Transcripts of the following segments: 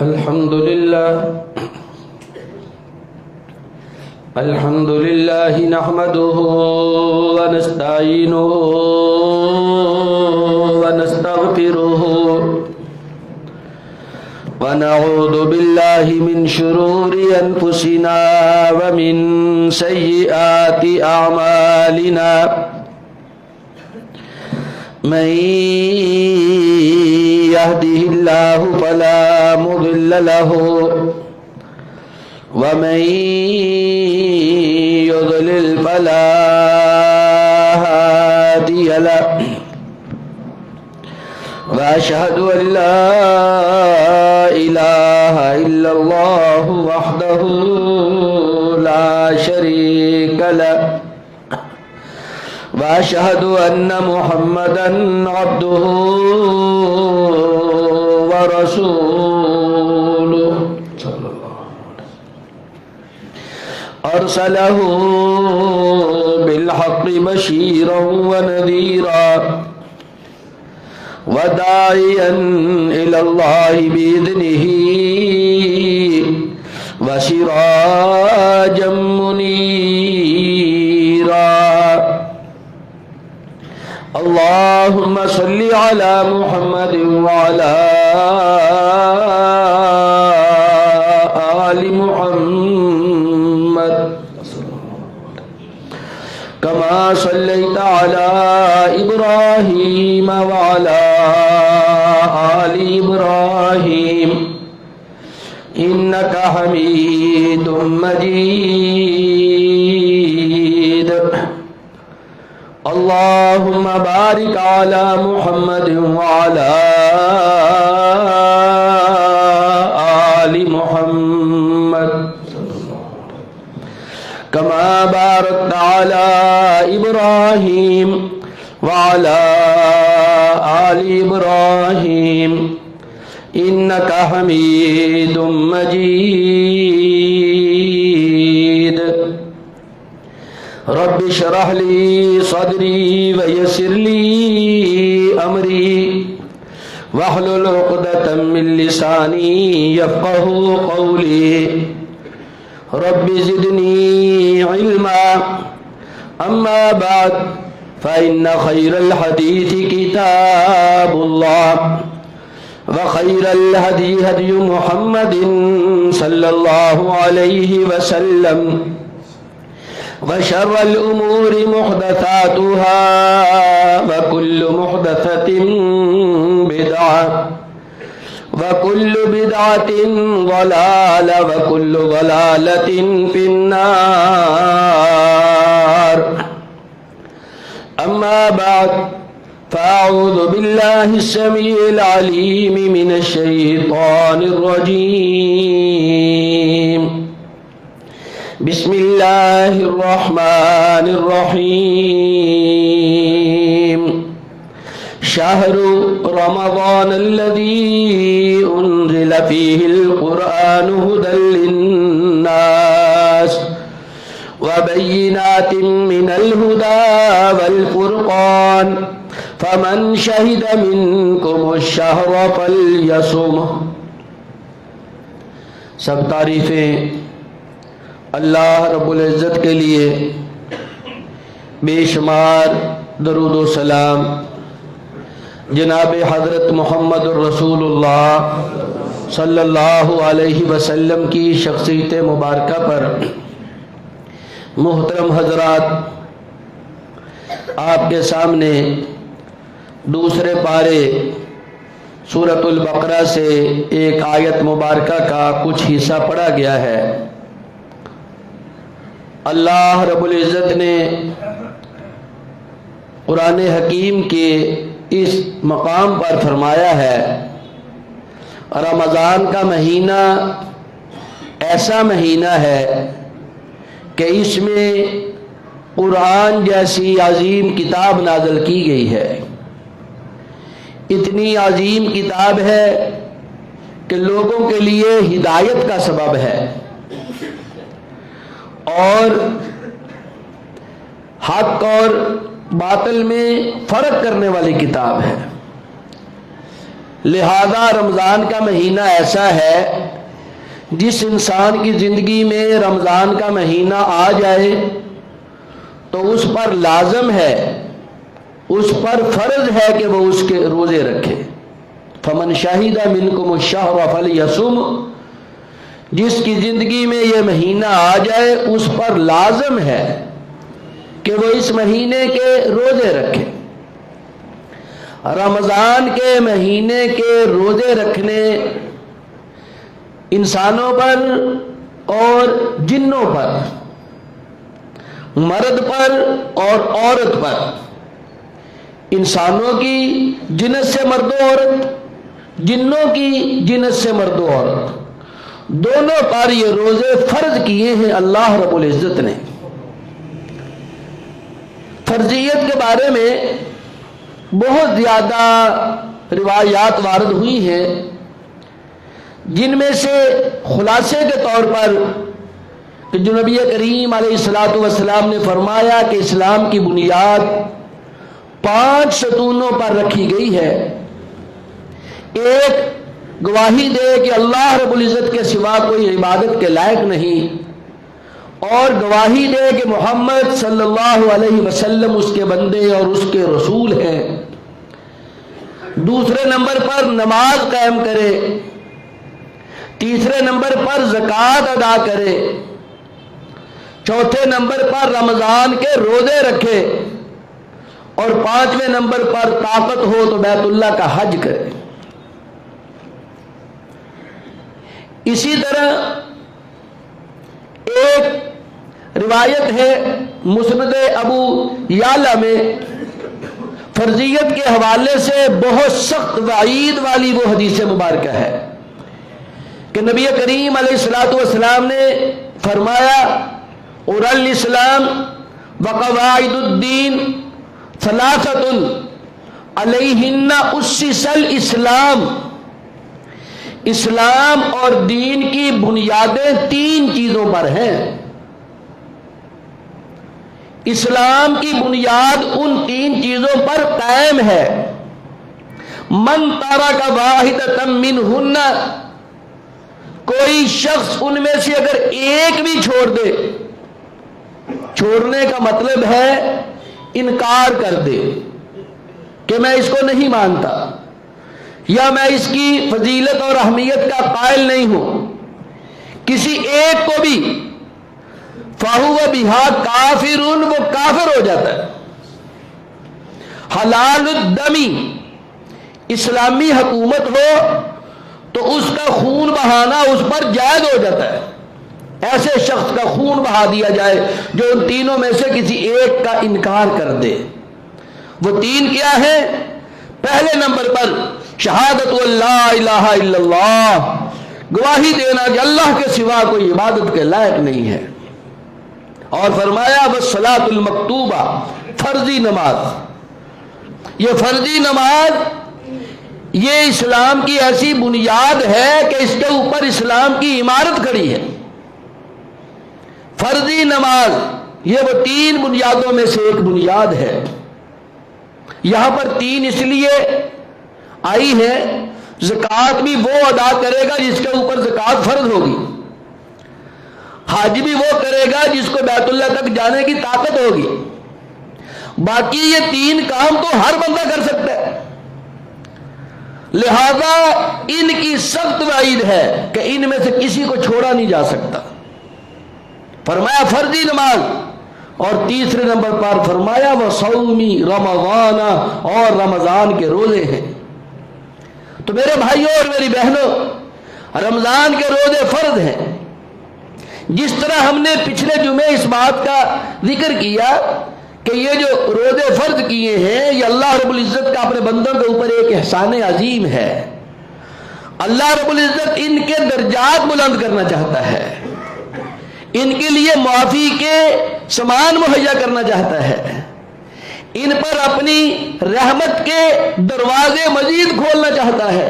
الحمد لله نحمده ونستعينه ونستغفره ونعوذ بالله من شرور أنفسنا ومن سيئات أعمالنا من يهده الله فلا مضل له ومن يضلل فلا هادي له وأشهد أن لا إله إلا الله وحده لا شريك له وأشهد أن محمدًا عبده ورسوله أرسله بالحق بشيرا ونذيرا وداعيا إلى الله بإذنه وسراجا منيرا اللهم صل على محمد وعلى آل محمد كما صليت على إبراهيم وعلى آل إبراهيم إنك حميد مجيد اللهم بارك على محمد وعلى آل محمد كما باركت على إبراهيم وعلى آل إبراهيم إنك حميد مجيد رب اشرح لي صدري ويسر لي أمري واحلل عقدة من لساني يفقهوا قولي رب زدني علما أما بعد فإن خير الحديث كتاب الله وخير الهدي هدي محمد صلى الله عليه وسلم وشر الأمور محدثاتها وكل محدثة بدعة وكل بدعة ضلالة وكل ضلالة في النار أما بعد فأعوذ بالله السميع العليم من الشيطان الرجيم بسم الله الرحمن الرحيم شهر رمضان الذي أنزل فيه القرآن هدى للناس وبينات من الهدى والفرقان فمن شهد منكم الشهر فليصمه سب تعریفیں اللہ رب العزت کے لیے، بے شمار درود و سلام جناب حضرت محمد الرسول اللہ صلی اللہ علیہ وسلم کی شخصیت مبارکہ پر۔ محترم حضرات، آپ کے سامنے دوسرے پارے سورۃ البقرہ سے ایک آیت مبارکہ کا کچھ حصہ پڑھا گیا ہے۔ اللہ رب العزت نے قرآن حکیم کے اس مقام پر فرمایا ہے، رمضان کا مہینہ ایسا مہینہ ہے کہ اس میں قرآن جیسی عظیم کتاب نازل کی گئی ہے۔ اتنی عظیم کتاب ہے کہ لوگوں کے لیے ہدایت کا سبب ہے اور حق اور باطل میں فرق کرنے والی کتاب ہے۔ لہذا رمضان کا مہینہ ایسا ہے جس انسان کی زندگی میں رمضان کا مہینہ آ جائے تو اس پر لازم ہے، اس پر فرض ہے کہ وہ اس کے روزے رکھے۔ فمن شہد منکم الشہر فلیصم، جس کی زندگی میں یہ مہینہ آ جائے اس پر لازم ہے کہ وہ اس مہینے کے روزے رکھے۔ رمضان کے مہینے کے روزے رکھنے انسانوں پر اور جنوں پر، مرد پر اور عورت پر، انسانوں کی جنس سے مرد و عورت، جنوں کی جنس سے مرد و عورت، دونوں پر یہ روزے فرض کیے ہیں اللہ رب العزت نے۔ فرضیت کے بارے میں بہت زیادہ روایات وارد ہوئی ہیں، جن میں سے خلاصے کے طور پر کہ جو نبی کریم علیہ الصلوۃ والسلام نے فرمایا کہ اسلام کی بنیاد 5 ستونوں پر رکھی گئی ہے۔ ایک، گواہی دے کہ اللہ رب العزت کے سوا کوئی عبادت کے لائق نہیں، اور گواہی دے کہ محمد صلی اللہ علیہ وسلم اس کے بندے اور اس کے رسول ہیں۔ دوسرے نمبر پر نماز قائم کرے، تیسرے نمبر پر زکوٰۃ ادا کرے، چوتھے نمبر پر رمضان کے روزے رکھے، اور 5ویں نمبر پر طاقت ہو تو بیت اللہ کا حج کرے۔ اسی طرح ایک روایت ہے مسند ابو یعلا میں، فرضیت کے حوالے سے بہت سخت وعید والی وہ حدیث مبارکہ ہے کہ نبی کریم علیہ الصلوۃ والسلام نے فرمایا اور الاسلام وقواعد الدین ثلاثۃ علیہن اسس الاسلام، اسلام اور دین کی بنیادیں 3 چیزوں پر ہیں۔ اسلام کی بنیاد ان 3 چیزوں پر قائم ہے۔ من ترک واحدۃ منہن، کوئی شخص ان میں سے اگر ایک بھی چھوڑ دے، چھوڑنے کا مطلب ہے انکار کر دے کہ میں اس کو نہیں مانتا یا میں اس کی فضیلت اور اہمیت کا قائل نہیں ہوں، کسی ایک کو بھی، فَهُوَ بِهَا کافرٌ، وہ کافر ہو جاتا ہے۔ حلال الدم، اسلامی حکومت ہو تو اس کا خون بہانا اس پر جائز ہو جاتا ہے۔ ایسے شخص کا خون بہا دیا جائے جو ان تینوں میں سے کسی ایک کا انکار کر دے۔ وہ 3 کیا ہے؟ پہلے نمبر پر شہادت اللہ الہ الا اللہ، گواہی دینا کہ اللہ کے سوا کوئی عبادت کے لائق نہیں ہے، اور فرمایا والصلاۃ المکتوبہ، فرضی نماز۔ یہ فرضی نماز یہ اسلام کی ایسی بنیاد ہے کہ اس کے اوپر اسلام کی عمارت کھڑی ہے۔ فرضی نماز یہ وہ 3 بنیادوں میں سے ایک بنیاد ہے۔ یہاں پر 3 اس لیے آئی ہے، زکوٰۃ بھی وہ ادا کرے گا جس کے اوپر زکوٰۃ فرض ہوگی، حج بھی وہ کرے گا جس کو بیت اللہ تک جانے کی طاقت ہوگی، باقی یہ 3 کام تو ہر بندہ کر سکتا ہے۔ لہذا ان کی سخت وعید ہے کہ ان میں سے کسی کو چھوڑا نہیں جا سکتا۔ فرمایا فرضی نماز، اور تیسرے نمبر پر فرمایا وصومی رمضان، اور رمضان کے روزے ہیں۔ تو میرے بھائیوں اور میری بہنوں، رمضان کے روزے فرض ہیں۔ جس طرح ہم نے پچھلے جمعے اس بات کا ذکر کیا کہ یہ جو روزے فرض کیے ہیں یہ اللہ رب العزت کا اپنے بندوں کے اوپر ایک احسان عظیم ہے۔ اللہ رب العزت ان کے درجات بلند کرنا چاہتا ہے، ان کے لیے معافی کے سامان مہیا کرنا چاہتا ہے، ان پر اپنی رحمت کے دروازے مزید کھولنا چاہتا ہے۔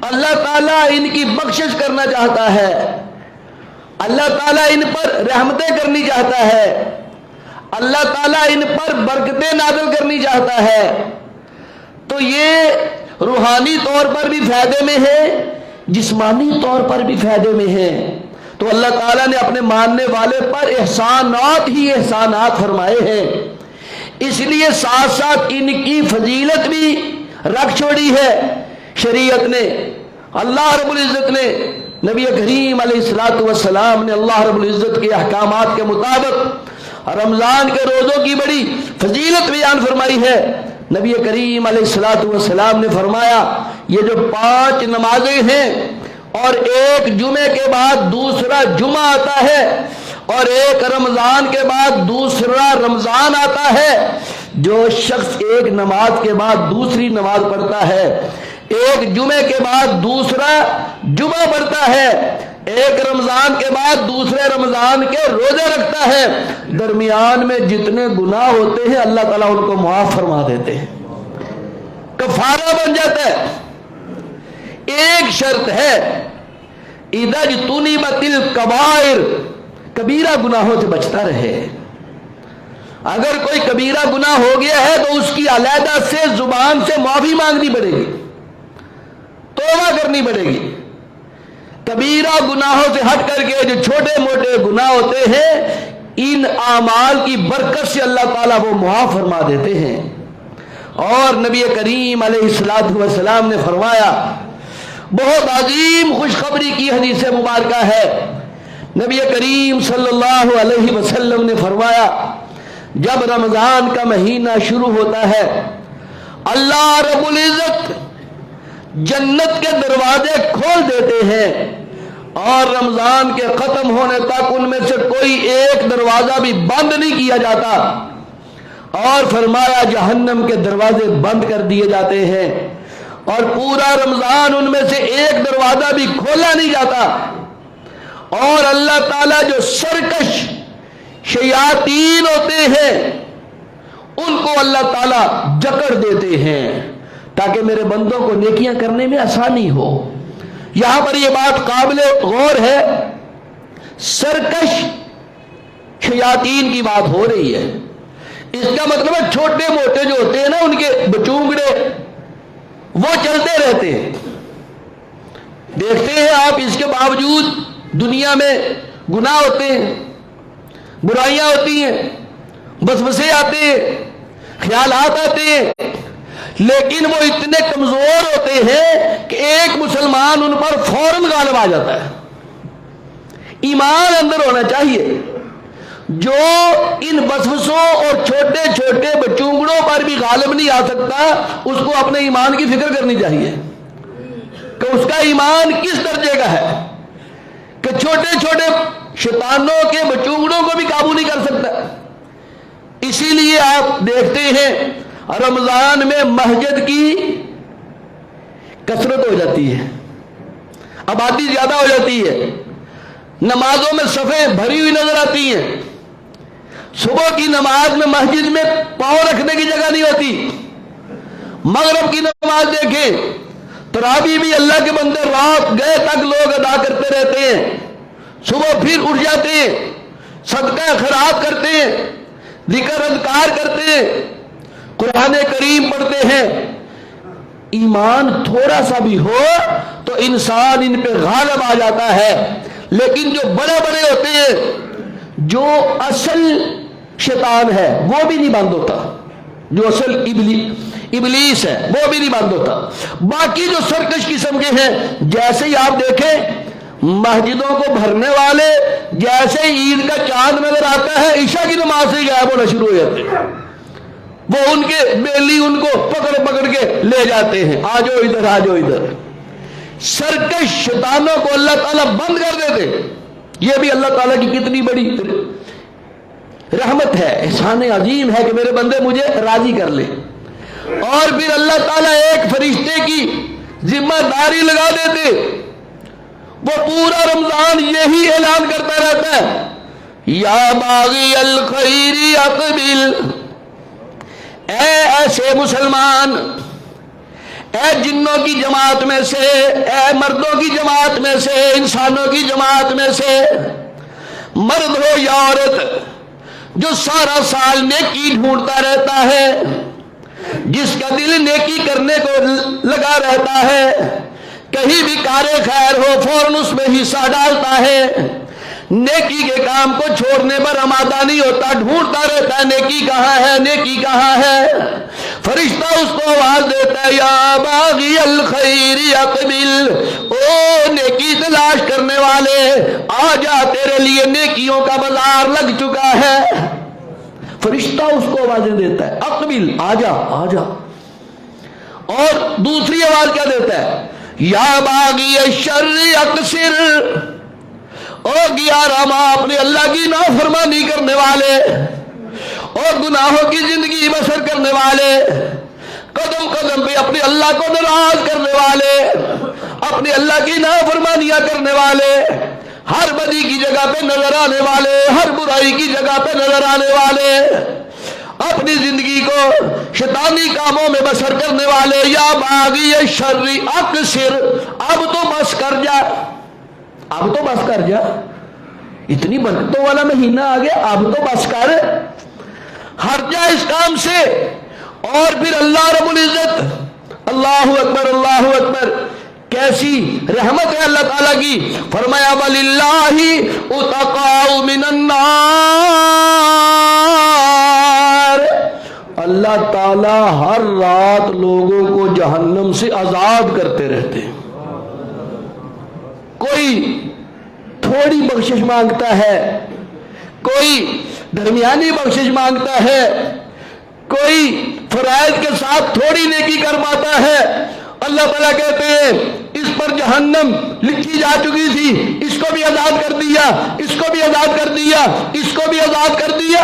اللہ تعالیٰ ان کی بخشش کرنا چاہتا ہے، اللہ تعالیٰ ان پر رحمتیں کرنی چاہتا ہے، اللہ تعالیٰ ان پر برکتیں نازل کرنی چاہتا ہے۔ تو یہ روحانی طور پر بھی فائدے میں ہے، جسمانی طور پر بھی فائدے میں ہے۔ تو اللہ تعالیٰ نے اپنے ماننے والے پر احسانات ہی احسانات فرمائے ہیں، اس لیے ساتھ ساتھ ان کی فضیلت بھی رکھ چھوڑی ہے شریعت نے۔ اللہ رب العزت نے، نبی کریم علیہ الصلوۃ والسلام نے اللہ رب العزت کے احکامات کے مطابق رمضان کے روزوں کی بڑی فضیلت بیان فرمائی ہے۔ نبی کریم علیہ الصلوۃ والسلام نے فرمایا یہ جو 5 نمازیں ہیں اور ایک جمعے کے بعد دوسرا جمعہ آتا ہے اور ایک رمضان کے بعد دوسرا رمضان آتا ہے، جو شخص ایک نماز کے بعد دوسری نماز پڑھتا ہے، ایک جمعے کے بعد دوسرا جمعہ پڑھتا ہے، ایک رمضان کے بعد دوسرے رمضان کے روزے رکھتا ہے، درمیان میں جتنے گناہ ہوتے ہیں اللہ تعالیٰ ان کو معاف فرما دیتے ہیں، کفارہ بن جاتا ہے۔ ایک شرط ہے، اذا اجتنبت الکبائر، کبیرہ گناہوں سے بچتا رہے۔ اگر کوئی کبیرہ گناہ ہو گیا ہے تو اس کی علیحدہ سے زبان سے معافی مانگنی پڑے گی، توبہ کرنی پڑے گی۔ کبیرہ گناہوں سے ہٹ کر کے جو چھوٹے موٹے گناہ ہوتے ہیں، ان اعمال کی برکت سے اللہ تعالیٰ وہ معاف فرما دیتے ہیں۔ اور نبی کریم علیہ الصلوۃ والسلام نے فرمایا، بہت عظیم خوشخبری کی حدیث مبارکہ ہے، نبی کریم صلی اللہ علیہ وسلم نے فرمایا جب رمضان کا مہینہ شروع ہوتا ہے اللہ رب العزت جنت کے دروازے کھول دیتے ہیں اور رمضان کے ختم ہونے تک ان میں سے کوئی ایک دروازہ بھی بند نہیں کیا جاتا، اور فرمایا جہنم کے دروازے بند کر دیے جاتے ہیں اور پورا رمضان ان میں سے ایک دروازہ بھی کھولا نہیں جاتا، اور اللہ تعالیٰ جو سرکش شیاطین ہوتے ہیں ان کو اللہ تعالیٰ جکڑ دیتے ہیں تاکہ میرے بندوں کو نیکیاں کرنے میں آسانی ہو۔ یہاں پر یہ بات قابل غور ہے، سرکش شیاطین کی بات ہو رہی ہے، اس کا مطلب ہے چھوٹے موٹے جو ہوتے ہیں نا ان کے بچونگڑے وہ چلتے رہتے ہیں، دیکھتے ہیں آپ، اس کے باوجود دنیا میں گناہ ہوتے ہیں، برائیاں ہوتی ہیں، وسوسے آتے ہیں، خیالات آتے ہیں، لیکن وہ اتنے کمزور ہوتے ہیں کہ ایک مسلمان ان پر فوراً غالب آ جاتا ہے۔ ایمان اندر ہونا چاہیے جو ان وسوسوں اور چھوٹے چھوٹے بچونگڑوں پر بھی غالب نہیں آ سکتا، اس کو اپنے ایمان کی فکر کرنی چاہیے کہ اس کا ایمان کس درجے کا ہے کہ چھوٹے چھوٹے شیطانوں کے بچونگڑوں کو بھی قابو نہیں کر سکتا۔ اسی لیے آپ دیکھتے ہیں رمضان میں مسجد کی کثرت ہو جاتی ہے، آبادی زیادہ ہو جاتی ہے، نمازوں میں صفیں بھری ہوئی نظر آتی ہیں، صبح کی نماز میں مسجد میں پاؤں رکھنے کی جگہ نہیں ہوتی، مغرب کی نماز دیکھیں، تراویح بھی اللہ کے بندے رات گئے تک لوگ ادا کرتے رہتے ہیں، صبح پھر اٹھ جاتے ہیں، صدقہ خیرات کرتے ہیں، ذکر اذکار کرتے ہیں، قرآن کریم پڑھتے ہیں۔ ایمان تھوڑا سا بھی ہو تو انسان ان پہ غالب آ جاتا ہے، لیکن جو بڑے بڑے ہوتے ہیں، جو اصل شیطان ہے وہ بھی نہیں بند ہوتا، جو اصل ابلیس ہے وہ بھی نہیں بند ہوتا۔ باقی جو سرکش قسم کے ہیں، جیسے ہی آپ دیکھیں مسجدوں کو بھرنے والے جیسے عید کا چاند نظر آتا ہے عشاء کی نماز سے غائب ہونا شروع ہو جاتے ہیں، وہ ان کے بیلی ان کو پکڑ پکڑ کے لے جاتے ہیں، آ جاؤ ادھر آ جاؤ ادھر۔ سرکش شیطانوں کو اللہ تعالیٰ بند کر دیتے، یہ بھی اللہ تعالیٰ کی کتنی بڑی رحمت ہے، احسان عظیم ہے کہ میرے بندے مجھے راضی کر لے۔ اور پھر اللہ تعالیٰ ایک فرشتے کی ذمہ داری لگا دیتے، وہ پورا رمضان یہی اعلان کرتا رہتا ہے، یا باغی الخیر اقبل، اے ایسے مسلمان، اے جنوں کی جماعت میں سے، اے مردوں کی جماعت میں سے، انسانوں کی جماعت میں سے، مرد ہو یا عورت جو سارا سال نیکی ڈھونڈتا رہتا ہے، جس کا دل نیکی کرنے کو لگا رہتا ہے، کہیں بھی کار خیر ہو فوراً اس میں حصہ ڈالتا ہے، نیکی کے کام کو چھوڑنے پر آمادہ نہیں ہوتا، ڈھونڈتا رہتا ہے نیکی کہاں ہے، نیکی کہاں ہے۔ فرشتہ اس کو آواز دیتا ہے یا باغی الخیر اقبل، او نیکی تلاش کرنے والے آ جا، تیرے لیے نیکیوں کا بازار لگ چکا ہے۔ فرشتہ اس کو آوازیں دیتا ہے اقبل، آ جا آ جا۔ اور دوسری آواز کیا دیتا ہے؟ یا باغی الشر اقصر، اور گیارہ اپنے اللہ کی نافرمانی کرنے والے اور گناہوں کی زندگی بسر کرنے والے، قدم قدم پہ اپنے اللہ کو ناراض کرنے والے، اپنے اللہ کی نافرمانیاں کرنے والے، ہر بدی کی جگہ پہ نظر آنے والے، ہر برائی کی جگہ پہ نظر آنے والے، اپنی زندگی کو شیطانی کاموں میں بسر کرنے والے، یا باغی الشر اقصر، اب تو بس کر جا، اب تو بس کر جا، اتنی برکتوں والا مہینہ آ گیا، اب تو بس کر، ہٹ جا اس کام سے۔ اور پھر اللہ رب العزت، اللہ اکبر اللہ اکبر، کیسی رحمت ہے اللہ تعالیٰ کی، فرمایا وَلِلَّهِ اُتَقَاءُ مِنَ النَّارِ، اللہ تعالیٰ ہر رات لوگوں کو جہنم سے آزاد کرتے رہتے ہیں۔ کوئی تھوڑی بخشش مانگتا ہے، کوئی درمیانی بخشش مانگتا ہے، کوئی فرائض کے ساتھ تھوڑی نیکی کر پاتا ہے، اللہ تعالیٰ کہتے ہیں اس پر جہنم لکھی جا چکی تھی، اس کو بھی آزاد کر دیا، اس کو بھی آزاد کر دیا، اس کو بھی آزاد کر دیا۔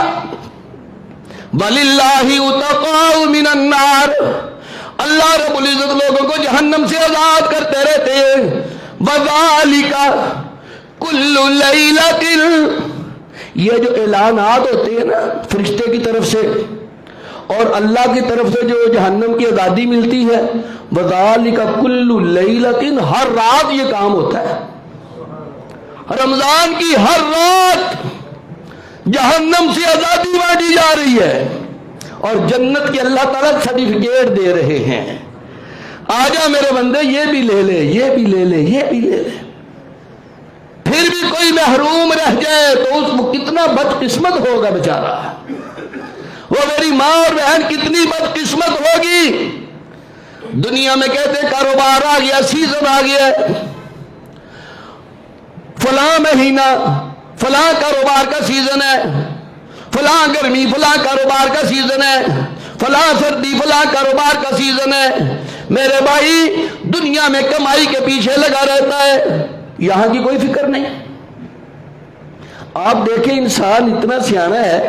وَلِلَّهِ اُتَقَاءُ مِنَ النَّارِ، اللہ رب العزت لوگوں کو جہنم سے آزاد کرتے رہتے ہیں۔ وَذَلِكَ كُلُّ لَيْلَةٍ، یہ جو اعلانات ہوتے ہیں نا فرشتے کی طرف سے اور اللہ کی طرف سے جو جہنم کی آزادی ملتی ہے، وَذَلِكَ كُلُّ لَيْلَةٍ، ہر رات یہ کام ہوتا ہے، رمضان کی ہر رات جہنم سے آزادی بانٹی جا رہی ہے اور جنت کے اللہ تعالیٰ سرٹیفکیٹ دے رہے ہیں، آجا میرے بندے یہ بھی لے لے، یہ بھی لے لے، یہ بھی لے لے۔ پھر بھی کوئی محروم رہ جائے تو اس کو کتنا بدقسمت ہوگا بیچارہ، وہ میری ماں اور بہن کتنی بدقسمت ہوگی۔ دنیا میں کہتے کاروبار آ گیا، سیزن آ گیا، فلاں مہینہ فلاں کاروبار کا سیزن ہے، فلاں گرمی فلاں کاروبار کا سیزن ہے، فلاں سردی فلاں کاروبار کا سیزن ہے۔ میرے بھائی دنیا میں کمائی کے پیچھے لگا رہتا ہے، یہاں کی کوئی فکر نہیں۔ آپ دیکھیں انسان اتنا سیانہ ہے،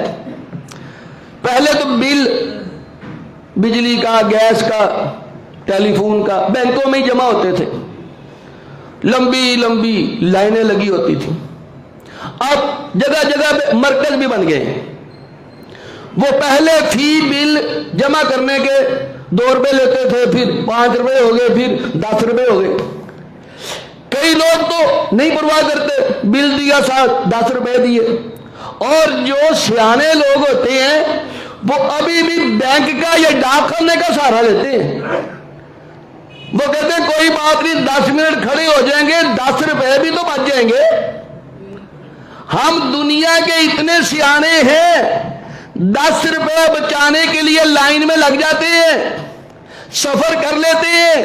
پہلے تو بل بجلی کا، گیس کا، ٹیلی فون کا بینکوں میں ہی جمع ہوتے تھے، لمبی لمبی لائنیں لگی ہوتی تھیں، اب جگہ جگہ پہ مرکز بھی بن گئے۔ وہ پہلے فی بل جمع کرنے کے 2 روپے لیتے تھے، پھر 5 روپے ہو گئے، پھر 10 روپے ہو گئے۔ کئی لوگ تو نہیں پرواہ کرتے، بل دیا ساتھ 10 روپے دیے۔ اور جو سیانے لوگ ہوتے ہیں وہ ابھی بھی بینک کا یا ڈاک خانے کا سہارا لیتے ہیں، وہ کہتے ہیں کوئی بات نہیں 10 منٹ کھڑے ہو جائیں گے، 10 روپے بھی تو بچ جائیں گے۔ ہم دنیا کے اتنے سیانے ہیں، 10 روپے بچانے کے لیے لائن میں لگ جاتے ہیں، سفر کر لیتے ہیں،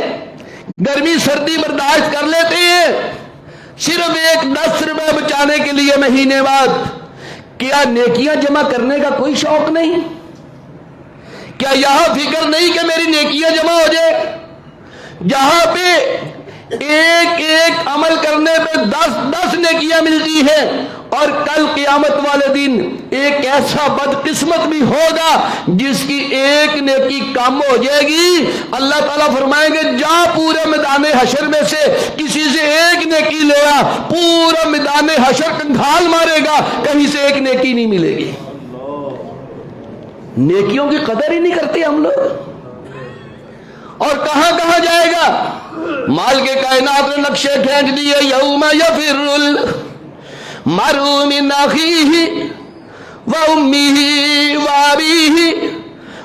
گرمی سردی برداشت کر لیتے ہیں، صرف ایک 10 روپے بچانے کے لیے مہینے بعد۔ کیا نیکیاں جمع کرنے کا کوئی شوق نہیں؟ کیا یہاں فکر نہیں کہ میری نیکیاں جمع ہو جائے؟ جہاں پہ ایک ایک عمل کرنے پہ 10 نیکیاں ملتی ہیں، اور کل قیامت والے دن ایک ایسا بدقسمت بھی ہوگا جس کی ایک نیکی کم ہو جائے گی، اللہ تعالیٰ فرمائیں گے جا پورے میدان حشر میں سے کسی سے ایک نیکی لے آ، پورا میدان حشر کنگھال مارے گا، کہیں سے ایک نیکی نہیں ملے گی۔ نیکیوں کی قدر ہی نہیں کرتے ہم لوگ، اور کہاں کہاں جائے گا؟ مال کے کائنات نے نقشے کھینچ دیے، یوم یفر المرء من اخیہ وامہ وابیہ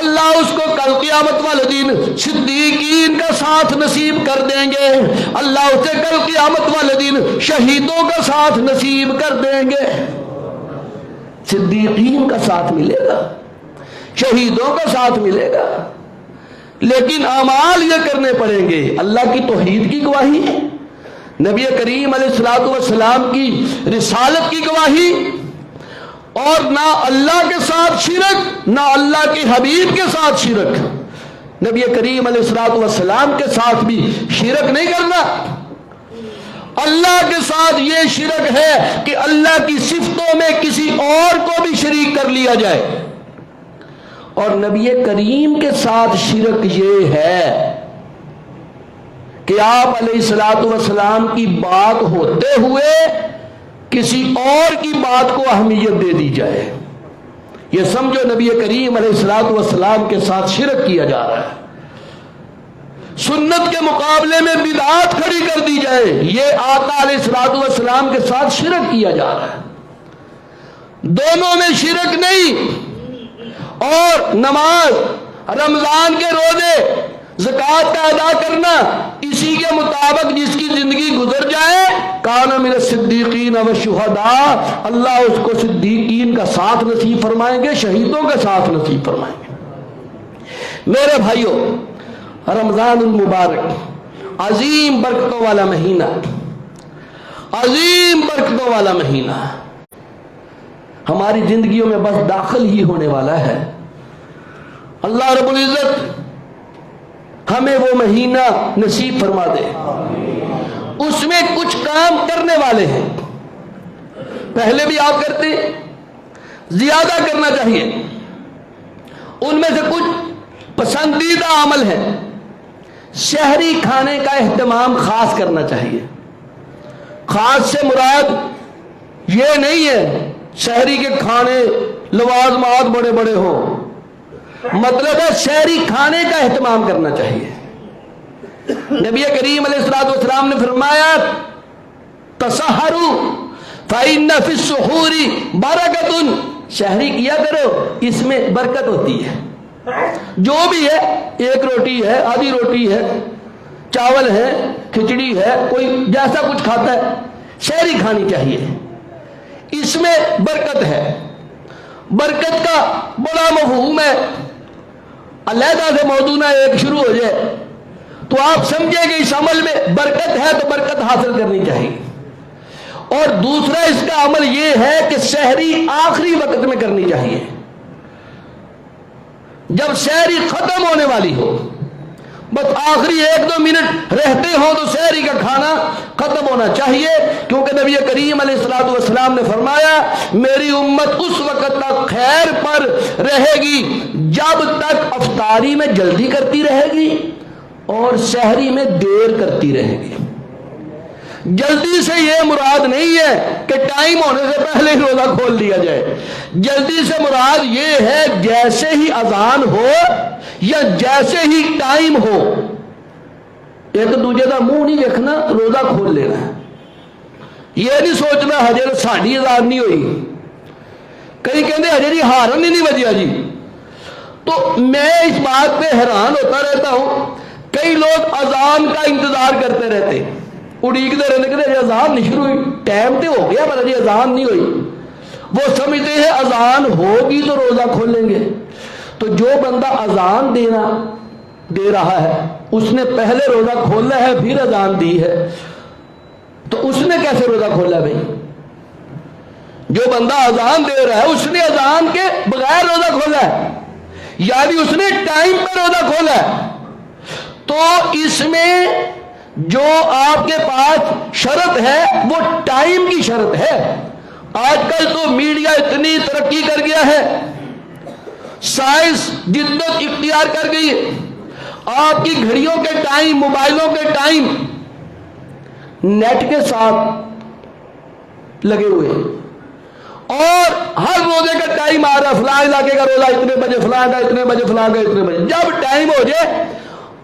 اللہ اس کو کل قیامت والے دن صدیقین کا ساتھ نصیب کر دیں گے، اللہ اسے کل قیامت والے دن شہیدوں کا ساتھ نصیب کر دیں گے۔ صدیقین کا ساتھ ملے گا، شہیدوں کا ساتھ ملے گا، لیکن اعمال یہ کرنے پڑیں گے۔ اللہ کی توحید کی گواہی، نبی کریم علیہ الصلوۃ والسلام کی رسالت کی گواہی، اور نہ اللہ کے ساتھ شرک، نہ اللہ کے حبیب کے ساتھ شرک۔ نبی کریم علیہ الصلوۃ والسلام کے ساتھ بھی شرک نہیں کرنا۔ اللہ کے ساتھ یہ شرک ہے کہ اللہ کی صفتوں میں کسی اور کو بھی شریک کر لیا جائے، اور نبی کریم کے ساتھ شرک یہ ہے کہ آپ علیہ الصلوۃ والسلام کی بات ہوتے ہوئے کسی اور کی بات کو اہمیت دے دی جائے۔ یہ سمجھو نبی کریم علیہ الصلوۃ والسلام کے ساتھ شرک کیا جا رہا ہے۔ سنت کے مقابلے میں بدعات کھڑی کر دی جائے، یہ آقا علیہ الصلوۃ والسلام کے ساتھ شرک کیا جا رہا ہے۔ دونوں میں شرک نہیں۔ اور نماز، رمضان کے روزے، زکوٰۃ کا ادا کرنا، اسی کے مطابق جس کی زندگی گزر جائے، کان من الصدیقین والشہداء، اللہ اس کو صدیقین کا ساتھ نصیب فرمائیں گے، شہیدوں کا ساتھ نصیب فرمائیں گے۔ میرے بھائیوں، رمضان المبارک عظیم برکتوں والا مہینہ، عظیم برکتوں والا مہینہ ہماری زندگیوں میں بس داخل ہی ہونے والا ہے۔ اللہ رب العزت ہمیں وہ مہینہ نصیب فرما دے۔ اس میں کچھ کام کرنے والے ہیں، پہلے بھی آپ کرتے، زیادہ کرنا چاہیے۔ ان میں سے کچھ پسندیدہ عمل ہے، شہری کھانے کا اہتمام خاص کرنا چاہیے۔ خاص سے مراد یہ نہیں ہے شہری کے کھانے لوازمات بڑے بڑے ہوں، مطلب ہے شہری کھانے کا اہتمام کرنا چاہیے۔ نبی کریم علیہ الصلوۃ والسلام نے فرمایا تسحروا فإن فی السحور برکۃ، شہری کیا کرو، اس میں برکت ہوتی ہے۔ جو بھی ہے، ایک روٹی ہے، آدھی روٹی ہے، چاول ہے، کھچڑی ہے، کوئی جیسا کچھ کھاتا ہے، شہری کھانی چاہیے، اس میں برکت ہے۔ برکت کا بڑا مفہوم ہے، علیحدہ سے موضوع نہ ایک شروع ہو جائے تو آپ سمجھیں کہ اس عمل میں برکت ہے تو برکت حاصل کرنی چاہیے۔ اور دوسرا اس کا عمل یہ ہے کہ سحری آخری وقت میں کرنی چاہیے، جب سحری ختم ہونے والی ہو، بس آخری 1-2 منٹ رہتے ہوں تو سحری کا کھانا ختم ہونا چاہیے، کیونکہ نبی کریم علیہ الصلوۃ والسلام نے فرمایا میری امت اس وقت تک خیر پر رہے گی جب تک افطاری میں جلدی کرتی رہے گی اور سحری میں دیر کرتی رہے گی۔ جلدی سے یہ مراد نہیں ہے کہ ٹائم ہونے سے پہلے ہی روزہ کھول لیا جائے، جلدی سے مراد یہ ہے جیسے ہی اذان ہو یا جیسے ہی ٹائم ہو، ایک دوجے کا منہ نہیں دیکھنا، روزہ کھول لینا ہے۔ یہ نہیں سوچنا ہجے ساڑی اذان نہیں ہوئی، کئی کہتے ہجے جی ہارن ہی نہیں بجیا جی۔ تو میں اس بات پہ حیران ہوتا رہتا ہوں، کئی لوگ اذان کا انتظار کرتے رہتے، اڑیکتے رہتے کہ اذان نہیں شروع ہوئی، ٹائم تو ہو گیا پر ابھی اذان نہیں ہوئی۔ وہ سمجھتے ہیں اذان ہوگی تو روزہ کھولیں گے۔ تو جو بندہ اذان دے رہا ہے اس نے پہلے روزہ کھولا ہے پھر اذان دی ہے، تو اس نے کیسے روزہ کھولا بھائی؟ جو بندہ اذان دے رہا ہے اس نے اذان کے بغیر روزہ کھولا ہے، یعنی اس نے ٹائم پہ روزہ کھولا ہے۔ تو اس میں جو آپ کے پاس شرط ہے وہ ٹائم کی شرط ہے۔ آج کل تو میڈیا اتنی ترقی کر گیا ہے، سائنس جدت اختیار کر گئی ہے، آپ کی گھڑیوں کے ٹائم، موبائلوں کے ٹائم نیٹ کے ساتھ لگے ہوئے ہیں، اور ہر روزے کا ٹائم آ رہا ہے، فلاں علاقے کا روزہ اتنے بجے، فلاں کا اتنے بجے، فلاں کا اتنے بجے۔ جب ٹائم ہو جائے،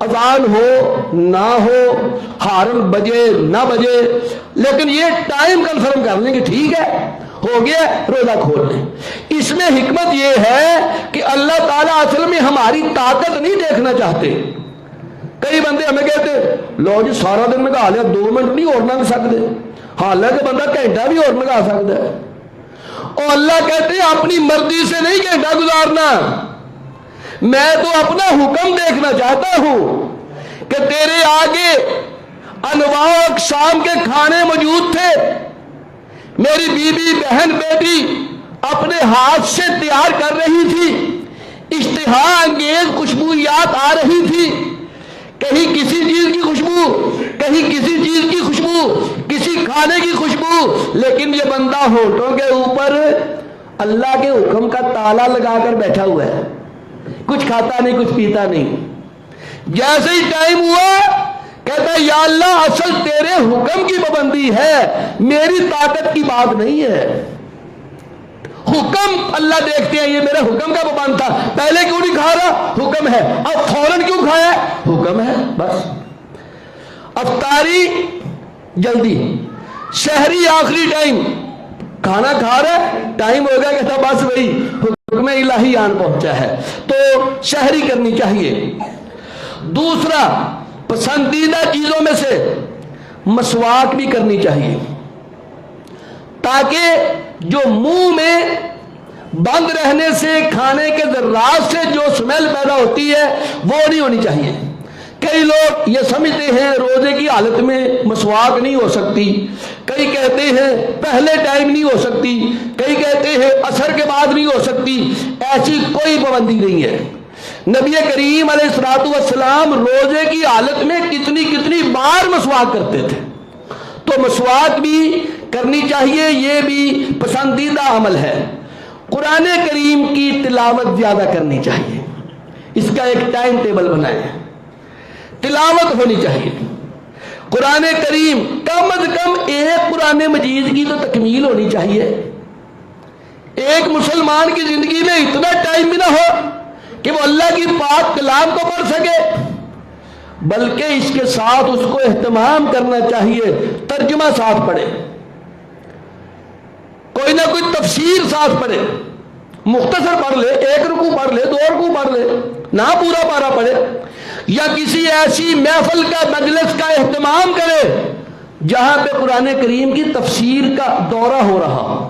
اذان ہو نہ ہو، ہارن بجے نہ بجے، لیکن یہ ٹائم کنفرم کر لیں کہ ٹھیک ہے ہو گیا روزہ کھول لیں۔ اس میں حکمت یہ ہے کہ اللہ تعالیٰ اصل میں ہماری طاقت نہیں دیکھنا چاہتے۔ کئی بندے ہمیں کہتے لو جی سارا دن نگا لیا 2 منٹ نہیں اور نگ سکتے، حالانکہ بندہ گھنٹہ بھی اور نگا سکتا ہے۔ اور اللہ کہتے ہیں اپنی مرضی سے نہیں گھنٹہ گزارنا، میں تو اپنا حکم دیکھنا چاہتا ہوں کہ تیرے آگے انواع اقسام کے کھانے موجود تھے، میری بیوی بہن بیٹی اپنے ہاتھ سے تیار کر رہی تھی، اشتہا انگیز خوشبویات آ رہی تھی، کہیں کسی چیز کی خوشبو، کہیں کسی چیز کی خوشبو، کسی کھانے کی خوشبو، لیکن یہ بندہ ہونٹوں کے اوپر اللہ کے حکم کا تالا لگا کر بیٹھا ہوا ہے، کچھ کھاتا نہیں کچھ پیتا نہیں۔ جیسے ہی ٹائم ہوا کہتا ہے یا اللہ اصل تیرے حکم کی پابندی ہے، میری طاقت کی بات نہیں ہے۔ حکم اللہ دیکھتے ہیں، یہ میرے حکم کا پابند تھا، پہلے کیوں نہیں کھا رہا؟ حکم ہے، اب فوراً کیوں کھایا؟ حکم ہے بس۔ افطاری جلدی، شہری آخری ٹائم، کھانا کھا رہا ہے ٹائم ہو گیا، کہتا بس وہی حکم الہی آن پہنچا ہے، تو شہری کرنی چاہیے۔ دوسرا، پسندیدہ چیزوں میں سے مسواک بھی کرنی چاہیے، تاکہ جو منہ میں بند رہنے سے کھانے کے ذرات سے جو سمیل پیدا ہوتی ہے وہ نہیں ہونی چاہیے۔ کئی لوگ یہ سمجھتے ہیں روزے کی حالت میں مسواک نہیں ہو سکتی، کئی کہتے ہیں پہلے ٹائم نہیں ہو سکتی، کئی کہتے ہیں عصر کے بعد نہیں ہو سکتی۔ ایسی کوئی پابندی نہیں ہے۔ نبی کریم علیہ الصلوۃ والسلام روزے کی حالت میں کتنی بار مسواک کرتے تھے، تو مسواک بھی کرنی چاہیے، یہ بھی پسندیدہ عمل ہے۔ قرآن کریم کی تلاوت زیادہ کرنی چاہیے، اس کا ایک ٹائم ٹیبل بنائیں، تلاوت ہونی چاہیے۔ قرآن کریم کم از کم ایک قرآن مجید کی تو تکمیل ہونی چاہیے۔ ایک مسلمان کی زندگی میں اتنا ٹائم بھی نہ ہو کہ وہ اللہ کی پاک کلام کو پڑھ سکے، بلکہ اس کے ساتھ اس کو اہتمام کرنا چاہیے، ترجمہ ساتھ پڑھے، کوئی نہ کوئی تفسیر ساتھ پڑھے، مختصر پڑھ لے، 1 رکوع پڑھ لے، 2 رکوع پڑھ لے، نہ پورا پارا پڑھے، یا کسی ایسی محفل کا مجلس کا اہتمام کرے جہاں پہ قرآن کریم کی تفسیر کا دورہ ہو رہا ہو،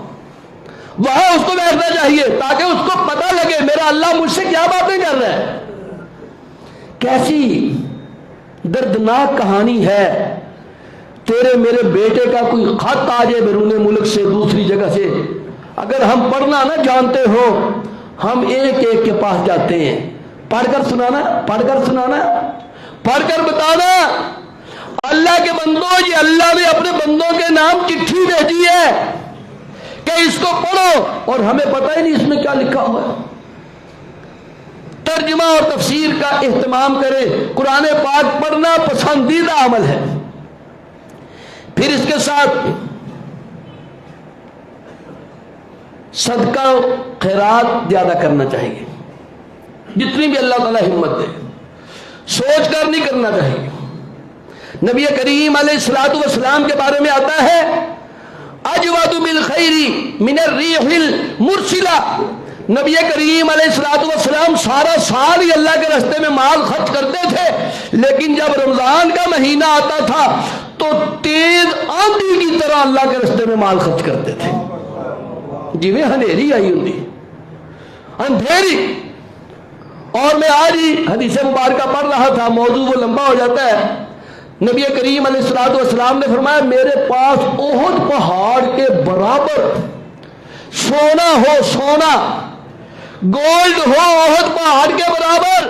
وہاں اس کو بیٹھنا چاہیے تاکہ اس کو پتہ لگے میرا اللہ مجھ سے کیا باتیں کر رہا ہے۔ کیسی دردناک کہانی ہے، تیرے میرے بیٹے کا کوئی خط آ جائے بیرون ملک سے، دوسری جگہ سے، اگر ہم پڑھنا نہ جانتے ہو ہم ایک ایک کے پاس جاتے ہیں، پڑھ کر سنانا، پڑھ کر سنانا، پڑھ کر بتانا اللہ کے بندوں، یہ اللہ نے اپنے بندوں کے نام چٹھی بھیجی ہے کہ اس کو پڑھو، اور ہمیں پتہ ہی نہیں اس میں کیا لکھا ہوا ہے۔ ترجمہ اور تفسیر کا اہتمام کرے، قرآن پاک پڑھنا پسندیدہ عمل ہے۔ پھر اس کے ساتھ صدقہ خیرات زیادہ کرنا چاہیے، جتنی بھی اللہ تعالیٰ ہمت دے، سوچ کر نہیں کرنا چاہیے۔ نبی کریم علیہ الصلوۃ والسلام کے بارے میں آتا ہے اجود بالخیر من الریح المرسلہ، نبی کریم علیہ الصلوۃ والسلام سارا سال ہی اللہ کے راستے میں مال خرچ کرتے تھے، لیکن جب رمضان کا مہینہ آتا تھا تو تیز آندھی کی طرح اللہ کے راستے میں مال خرچ کرتے تھے، جویں اندھیری آئی ہوندی، اندھیری۔ اور میں آج ہی حدیث مبارکہ پڑھ رہا تھا، موضوع وہ لمبا ہو جاتا ہے۔ نبی کریم علیہ الصلوۃ والسلام نے فرمایا میرے پاس احد پہاڑ کے برابر سونا ہو، سونا گولڈ ہو احد پہاڑ کے برابر،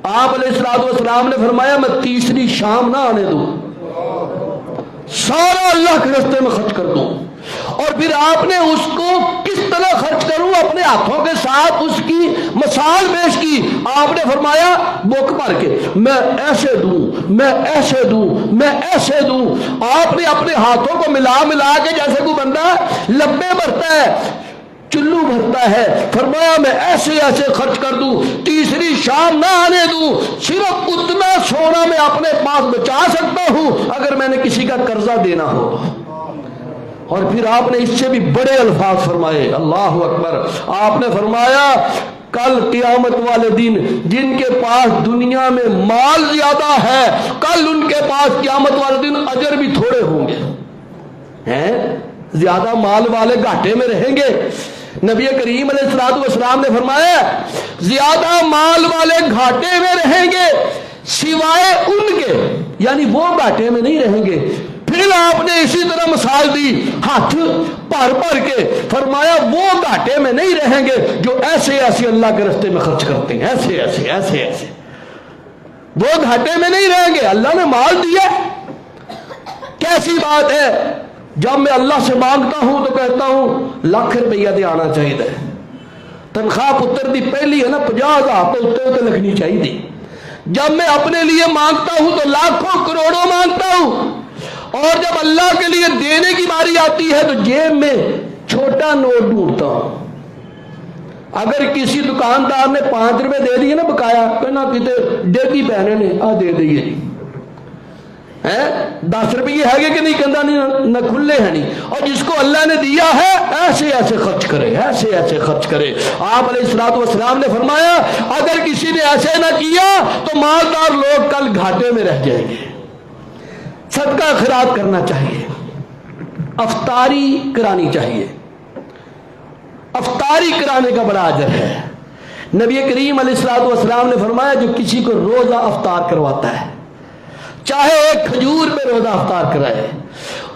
آپ علیہ الصلوۃ والسلام نے فرمایا میں تیسری شام نہ آنے دوں، سارا اللہ کے راستے میں خرچ کر دوں۔ اور پھر آپ نے اس کو کس طرح خرچ کروں اپنے ہاتھوں کے ساتھ اس کی مثال پیش کی۔ آپ نے فرمایا بک بھر کے میں ایسے دوں، میں ایسے دوں، میں ایسے دوں۔ آپ نے اپنے ہاتھوں کو ملا کے جیسے کوئی بندہ لبے بھرتا ہے، چلو بھرتا ہے، فرمایا میں ایسے ایسے خرچ کر دوں، تیسری شام نہ آنے دوں، صرف اتنا سونا میں اپنے پاس بچا سکتا ہوں اگر میں نے کسی کا قرضہ دینا ہو۔ اور پھر آپ نے اس سے بھی بڑے الفاظ فرمائے، اللہ اکبر، آپ نے فرمایا کل قیامت والے دن جن کے پاس دنیا میں مال زیادہ ہے، کل ان کے پاس قیامت والے دن اجر بھی تھوڑے ہوں گے۔ ہیں زیادہ مال والے گھاٹے میں رہیں گے۔ نبی کریم علیہ الصلوۃ والسلام نے فرمایا زیادہ مال والے گھاٹے میں رہیں گے سوائے ان کے، یعنی وہ گھاٹے میں نہیں رہیں گے۔ پھر آپ نے اسی طرح مثال دی ہاتھ بھر بھر کے، فرمایا وہ گھاٹے میں نہیں رہیں گے جو ایسے ایسے اللہ کے راستے میں خرچ کرتے ہیں، ایسے ایسے ایسے ایسے، وہ گھاٹے میں نہیں رہیں گے۔ اللہ نے مال دیا، کیسی بات ہے، جب میں اللہ سے مانگتا ہوں تو کہتا ہوں لاکھ روپیہ دے آنا چاہیے، تنخواہ پتر دی پہلی ہے نا 50,000 تو اتنے لگنی چاہیے۔ جب میں اپنے لیے مانگتا ہوں تو لاکھوں کروڑوں مانگتا ہوں، اور جب اللہ کے لیے دینے کی باری آتی ہے تو جیب میں چھوٹا نوٹ ڈھونڈتا ہوں۔ اگر کسی دکاندار نے 5 روپے دے دیے نا بقایا، کہنا کتے ڈیگی پہنے نے آ دے دیے جی، 10 روپیے ہے کہ نہیں، کہنا نہیں نہ کھلے ہیں نہیں، اور جس کو اللہ نے دیا ہے ایسے ایسے خرچ کرے، ایسے ایسے خرچ کرے۔ آپ علیہ الصلوۃ والسلام نے فرمایا اگر کسی نے ایسے نہ کیا تو مالدار لوگ کل گھاٹے میں رہ جائیں گے۔ صدقہ خیرات کرنا چاہیے، افطاری کرانی چاہیے، افطاری کرانے کا بڑا اجر ہے۔ نبی کریم علیہ الصلوۃ والسلام نے فرمایا جو کسی کو روزہ افطار کرواتا ہے، چاہے ایک کھجور پہ روزہ افطار کرائے،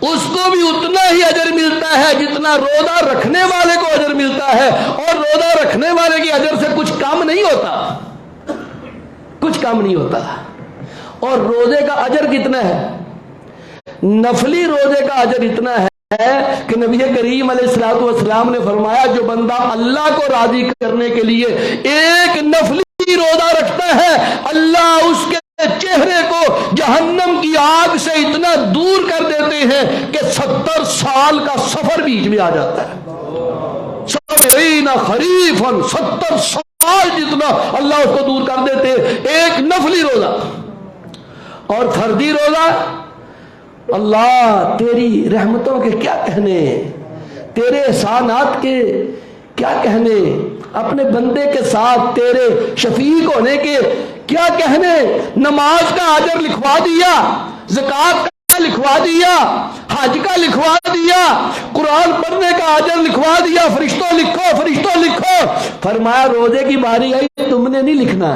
اس کو بھی اتنا ہی اجر ملتا ہے جتنا روزہ رکھنے والے کو اجر ملتا ہے، اور روزہ رکھنے والے کے اجر سے کچھ کم نہیں ہوتا، کچھ کم نہیں ہوتا۔ اور روزے کا اجر کتنا ہے؟ نفلی روزے کا اجر اتنا ہے کہ نبی کریم علیہ الصلوۃ والسلام نے فرمایا جو بندہ اللہ کو راضی کرنے کے لیے ایک نفلی روزہ رکھتا ہے، اللہ اس کے چہرے کو جہنم کی آگ سے اتنا دور کر دیتے ہیں کہ 70 سال کا سفر بیچ میں آ جاتا ہے، 70 خریفاً، 70 سال جتنا اللہ اس کو دور کر دیتے ایک نفلی روزہ۔ اور فردی روزہ، اللہ تیری رحمتوں کے کیا کہنے، تیرے احسانات کے کیا کہنے، اپنے بندے کے ساتھ تیرے شفیق ہونے کے کیا کہنے۔ نماز کا اجر لکھوا دیا، زکوٰۃ کا لکھوا دیا، حج کا لکھوا دیا، قرآن پڑھنے کا اجر لکھوا دیا، فرشتوں لکھو فرشتوں لکھو۔ فرمایا روزے کی باری آئی تم نے نہیں لکھنا،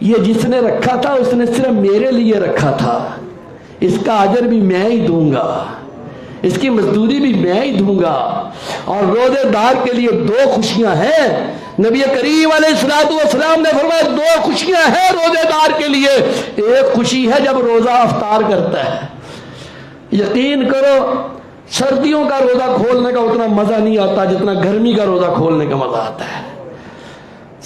یہ جس نے رکھا تھا اس نے صرف میرے لیے رکھا تھا، اس کا اجر بھی میں ہی دوں گا، اس کی مزدوری بھی میں ہی دوں گا۔ اور روزے دار کے لیے 2 خوشیاں ہیں، نبی کریم علیہ الصلوۃ والسلام نے فرمایا 2 خوشیاں ہیں روزے دار کے لیے۔ ایک خوشی ہے جب روزہ افطار کرتا ہے، یقین کرو سردیوں کا روزہ کھولنے کا اتنا مزہ نہیں آتا جتنا گرمی کا روزہ کھولنے کا مزہ آتا ہے۔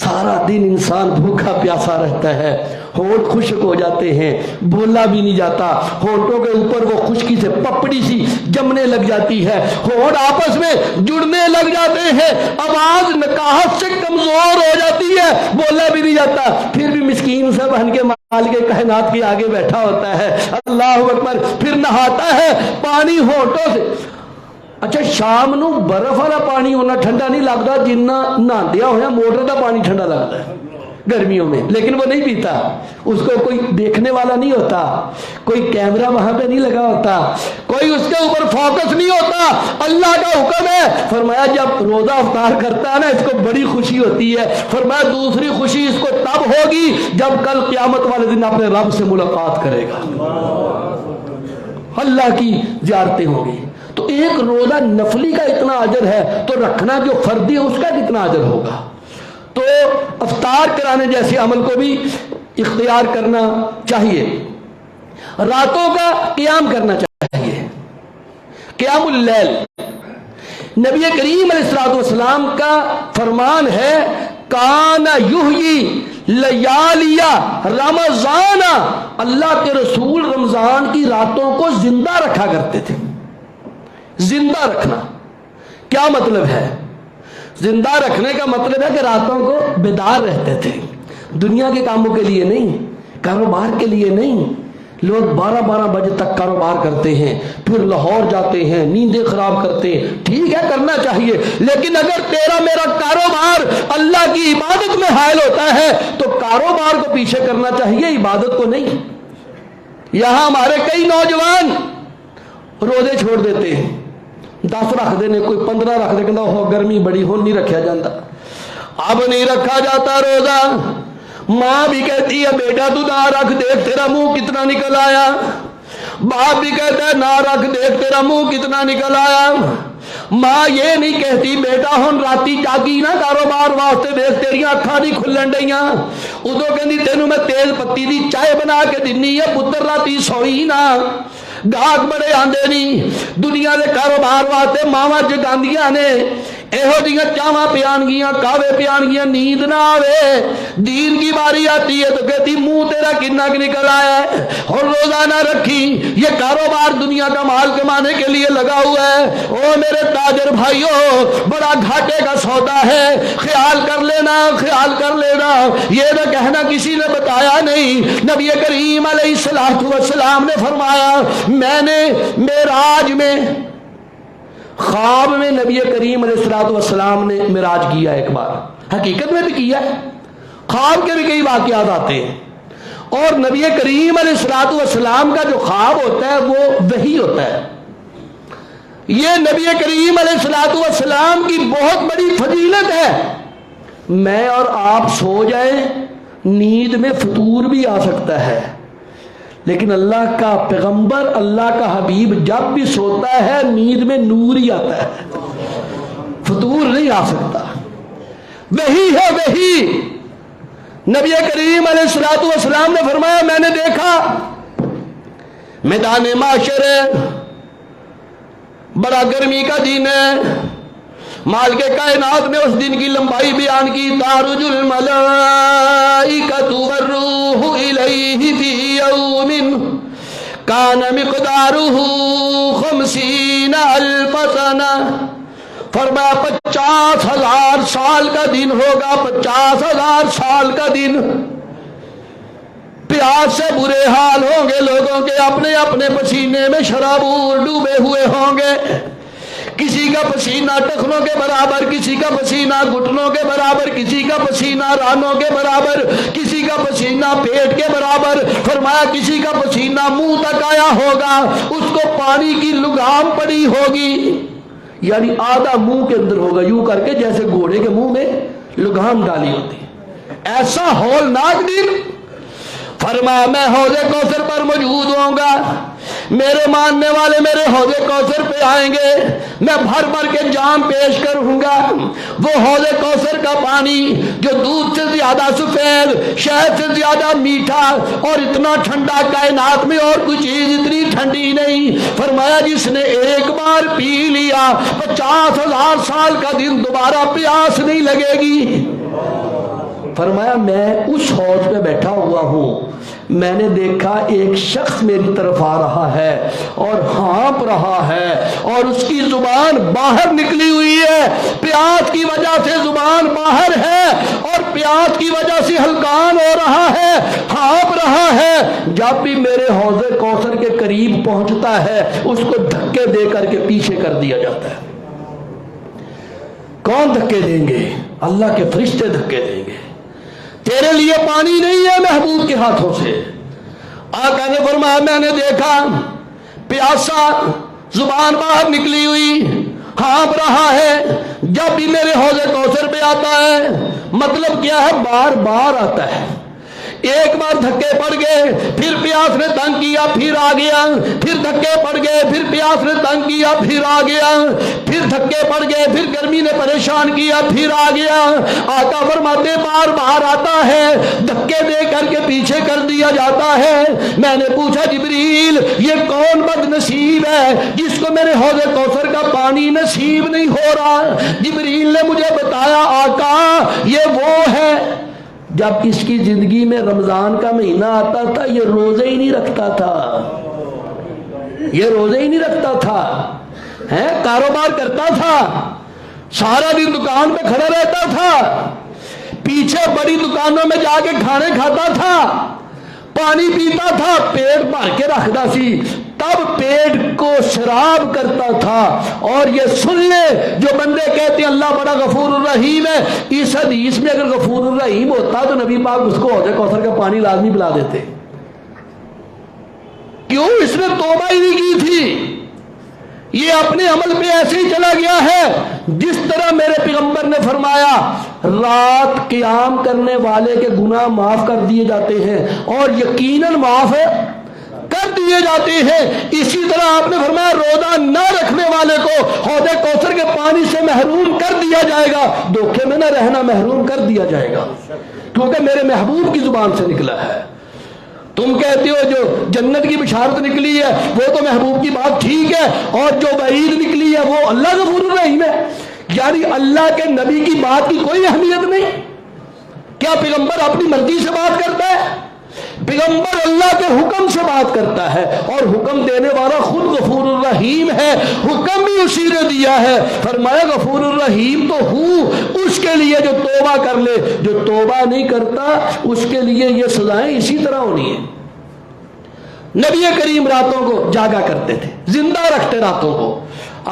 سارا دن انسان بھوکا پیاسا رہتا ہے، ہونٹ خشک ہو جاتے ہیں، بولا بھی نہیں جاتا، ہونٹوں کے اوپر وہ خشکی سے پپڑی سی جمنے لگ جاتی ہے، ہونٹ آپس میں جڑنے لگ جاتے ہیں، آواز نکاہت سے کمزور ہو جاتی ہے، بولا بھی نہیں جاتا، پھر بھی مسکین سا بن کے مالک کائنات کے آگے بیٹھا ہوتا ہے، اللہ اکبر، پھر نہاتا ہے پانی ہونٹوں سے۔ اچھا شام نو برف والا پانی ہونا ٹھنڈا نہیں لگتا جننا نہاندیا ہوا موٹر کا پانی ٹھنڈا لگتا ہے گرمیوں میں، لیکن وہ نہیں پیتا، اس کو کوئی دیکھنے والا نہیں ہوتا، کوئی کیمرہ وہاں پہ نہیں لگا ہوتا، کوئی اس کے اوپر فوکس نہیں ہوتا، اللہ کا حکم ہے۔ فرمایا جب روزہ افطار کرتا ہے نا اس کو بڑی خوشی ہوتی ہے، فرمایا دوسری خوشی اس کو تب ہوگی جب کل قیامت والے دن اپنے رب سے ملاقات کرے گا، اللہ کی زیارتیں ہوں گی۔ تو ایک روزہ نفلی کا اتنا اجر ہے تو رکھنا جو فردی ہے اس کا کتنا اجر ہوگا۔ تو افطار کرانے جیسے عمل کو بھی اختیار کرنا چاہیے، راتوں کا قیام کرنا چاہیے، قیام اللیل۔ نبی کریم علیہ الصلوۃ والسلام کا فرمان ہے کان یحیی لیالیہ رمضان، اللہ کے رسول رمضان کی راتوں کو زندہ رکھا کرتے تھے۔ زندہ رکھنا کیا مطلب ہے؟ زندہ رکھنے کا مطلب ہے کہ راتوں کو بیدار رہتے تھے، دنیا کے کاموں کے لیے نہیں، کاروبار کے لیے نہیں، لوگ 12-12 بجے تک کاروبار کرتے ہیں، پھر لاہور جاتے ہیں، نیندیں خراب کرتے ہیں. ٹھیک ہے کرنا چاہیے، لیکن اگر تیرا میرا کاروبار اللہ کی عبادت میں حائل ہوتا ہے تو کاروبار کو پیچھے کرنا چاہیے، عبادت کو نہیں. یہاں ہمارے کئی نوجوان روزے چھوڑ دیتے ہیں، 10 رکھ دینے، کوئی 15 رکھ دے، کہنا ہو گرمی بڑی ہو نہیں رکھا جاتا. اب نہیں رکھا جاتا روزہ. ماں بھی کہتی ہے بیٹا تو نہ رکھ، دیکھ تیرا منہ کتنا نکل آیا. باپ بھی کہتا ہے نہ رکھ، دیکھ تیرا منہ کتنا نکل آیا. ماں یہ نہیں کہتی بیٹا ہن راتی جاگی نہ کاروبار واسطے، دیکھ تیریاں اکھاں نہیں کھلن ڈیاں. ادو کہندی تینوں میں تیز پتی دی چائے بنا کے دینی ہے، پتر راتی سوئی نہ. گاہک بڑے آندے نہیں، دنیا دے کاروبار واسطے ماواں جگاندیاں نے، یہو جہاں چاواں پیانگیاں، کاوے پیانگیاں، نیند نہ آوے. دین کی باری آتی ہے تو کہتی منہ تیرا کنا نکل آیا ہے اور روزہ نہ رکھی. یہ کاروبار دنیا کا مال کمانے کے لیے لگا ہوا ہے. او میرے تاجر بھائیوں، بڑا گھاٹے کا سودا ہے، خیال کر لینا، خیال کر لینا. یہ نہ کہنا کسی نے بتایا نہیں. نبی کریم علیہ السلام نے فرمایا، میں نے معراج میں، خواب میں نبی کریم علیہ السلام نے معراج کیا ایک بار، حقیقت میں بھی کیا ہے، خواب کے بھی کئی واقعات آتے ہیں. اور نبی کریم علیہ السلام کا جو خواب ہوتا ہے وہ وحی ہوتا ہے. یہ نبی کریم علیہ السلام کی بہت بڑی فضیلت ہے. میں اور آپ سو جائیں، نیند میں فطور بھی آ سکتا ہے، لیکن اللہ کا پیغمبر، اللہ کا حبیب جب بھی سوتا ہے نیند میں نور ہی آتا ہے، فطور نہیں آ سکتا. وہی ہے وہی. نبی کریم علیہ السلام نے فرمایا میں نے دیکھا میدان معاشر ہے، بڑا گرمی کا دن ہے، مال کے کائنات میں اس دن کی لمبائی بیان کی. تعرج الملائکۃ والروح الیہ فی یوم کان مقدارہ 50,000 سنہ. فرمایا 50,000 سال کا دن ہوگا، 50,000 سال کا دن. پیاس سے برے حال ہوں گے لوگوں کے، اپنے اپنے پسینے میں شرابور ڈوبے ہوئے ہوں گے. کسی کا پسینہ ٹخنوں کے برابر، کسی کا پسینہ گھٹنوں کے برابر، کسی کا پسینہ رانوں کے برابر، کسی کا پسینہ پیٹ کے برابر. فرمایا کسی کا پسینہ منہ تک آیا ہوگا، اس کو پانی کی لگام پڑی ہوگی، یعنی آدھا منہ کے اندر ہوگا، یوں کر کے جیسے گھوڑے کے منہ میں لگام ڈالی ہوتی. ایسا ہولناک دن. فرمایا میں حوض کوثر پر موجود ہوں گا، میرے ماننے والے میرے حوض کوثر پہ آئیں گے، میں بھر بھر کے جام پیش کروں گا. وہ حوض کوثر کا پانی جو دودھ سے زیادہ سفید، شہد سے زیادہ میٹھا اور اتنا ٹھنڈا کائنات میں اور کوئی چیز اتنی ٹھنڈی نہیں. فرمایا جس نے ایک بار پی لیا 50,000 سال کا دن دوبارہ پیاس نہیں لگے گی. فرمایا میں اس حوض پہ بیٹھا ہوا ہوں، میں نے دیکھا ایک شخص میری طرف آ رہا ہے اور ہانپ رہا ہے اور اس کی زبان باہر نکلی ہوئی ہے. پیاس کی وجہ سے زبان باہر ہے اور پیاس کی وجہ سے ہلکان ہو رہا ہے، ہانپ رہا ہے. جب بھی میرے حوض کوثر کے قریب پہنچتا ہے اس کو دھکے دے کر کے پیچھے کر دیا جاتا ہے. کون دھکے دیں گے؟ اللہ کے فرشتے دھکے دیں گے. تیرے لیے پانی نہیں ہے محبوب کے ہاتھوں سے. آقا نے فرمایا میں نے دیکھا پیاسا، زبان باہر نکلی ہوئی، ہانپ رہا ہے. جب بھی میرے حوض کوثر پہ آتا ہے، مطلب کیا ہے بار بار آتا ہے. ایک بار دھکے پڑ گئے، پھر پیاس نے تنگ کیا، پھر آ گیا، پھر دھکے پڑ گئے، پھر پیاس نے تنگ کیا، پھر آ گیا، پھر دھکے پڑ گئے، پھر گرمی نے پریشان کیا، پھر آ گیا. آقا فرماتے بار بار آتا ہے، دھکے دے کر کے پیچھے کر دیا جاتا ہے. میں نے پوچھا جبریل یہ کون بد نصیب ہے جس کو میرے حوض کوثر کا پانی نصیب نہیں ہو رہا؟ جبریل نے مجھے بتایا آقا یہ وہ ہے جب اس کی زندگی میں رمضان کا مہینہ آتا تھا یہ روزے ہی نہیں رکھتا تھا، یہ روزے ہی نہیں رکھتا تھا، کاروبار کرتا تھا، سارا دن دکان پہ کھڑا رہتا تھا، پیچھے بڑی دکانوں میں جا کے کھانے کھاتا تھا. پانی پیتا تھا پیٹ بھر کے رکھتا سی، تب پیٹ کو شراب کرتا تھا۔ اور یہ سن لے جو بندے کہتے ہیں اللہ بڑا غفور الرحیم ہے، اس حدیث میں اگر غفور الرحیم ہوتا تو نبی پاک اس کو حوض کوثر کا پانی لازمی پلا دیتے۔ کیوں؟ اس نے توبہ ہی نہیں کی تھی، یہ اپنے عمل پہ ایسے ہی چلا گیا ہے۔ جس طرح میرے پیغمبر نے فرمایا رات قیام کرنے والے کے گناہ معاف کر دیے جاتے ہیں اور یقیناً معاف کر دیے جاتے ہیں، اسی طرح آپ نے فرمایا روزہ نہ رکھنے والے کو حوض کوثر کے پانی سے محروم کر دیا جائے گا، دھوکے میں نہ رہنا، محروم کر دیا جائے گا، کیونکہ میرے محبوب کی زبان سے نکلا ہے۔ تم کہتے ہو جو جنت کی بشارت نکلی ہے وہ تو محبوب کی بات ٹھیک ہے، اور جو وعید نکلی ہے وہ اللہ غفور الرحیم ہے، یعنی اللہ کے نبی کی بات کی کوئی اہمیت نہیں۔ کیا پیغمبر اپنی مرضی سے بات کرتا ہے؟ پیغمبر اللہ کے حکم سے بات کرتا ہے، اور حکم دینے والا خود غفور الرحیم ہے، حکم بھی اسی نے دیا ہے۔ فرمایا غفور الرحیم تو ہوں اس کے لیے جو توبہ کر لے، جو توبہ نہیں کرتا اس کے لیے یہ سزائیں اسی طرح ہونی ہیں۔ نبی کریم راتوں کو جاگا کرتے تھے، زندہ رکھتے راتوں کو،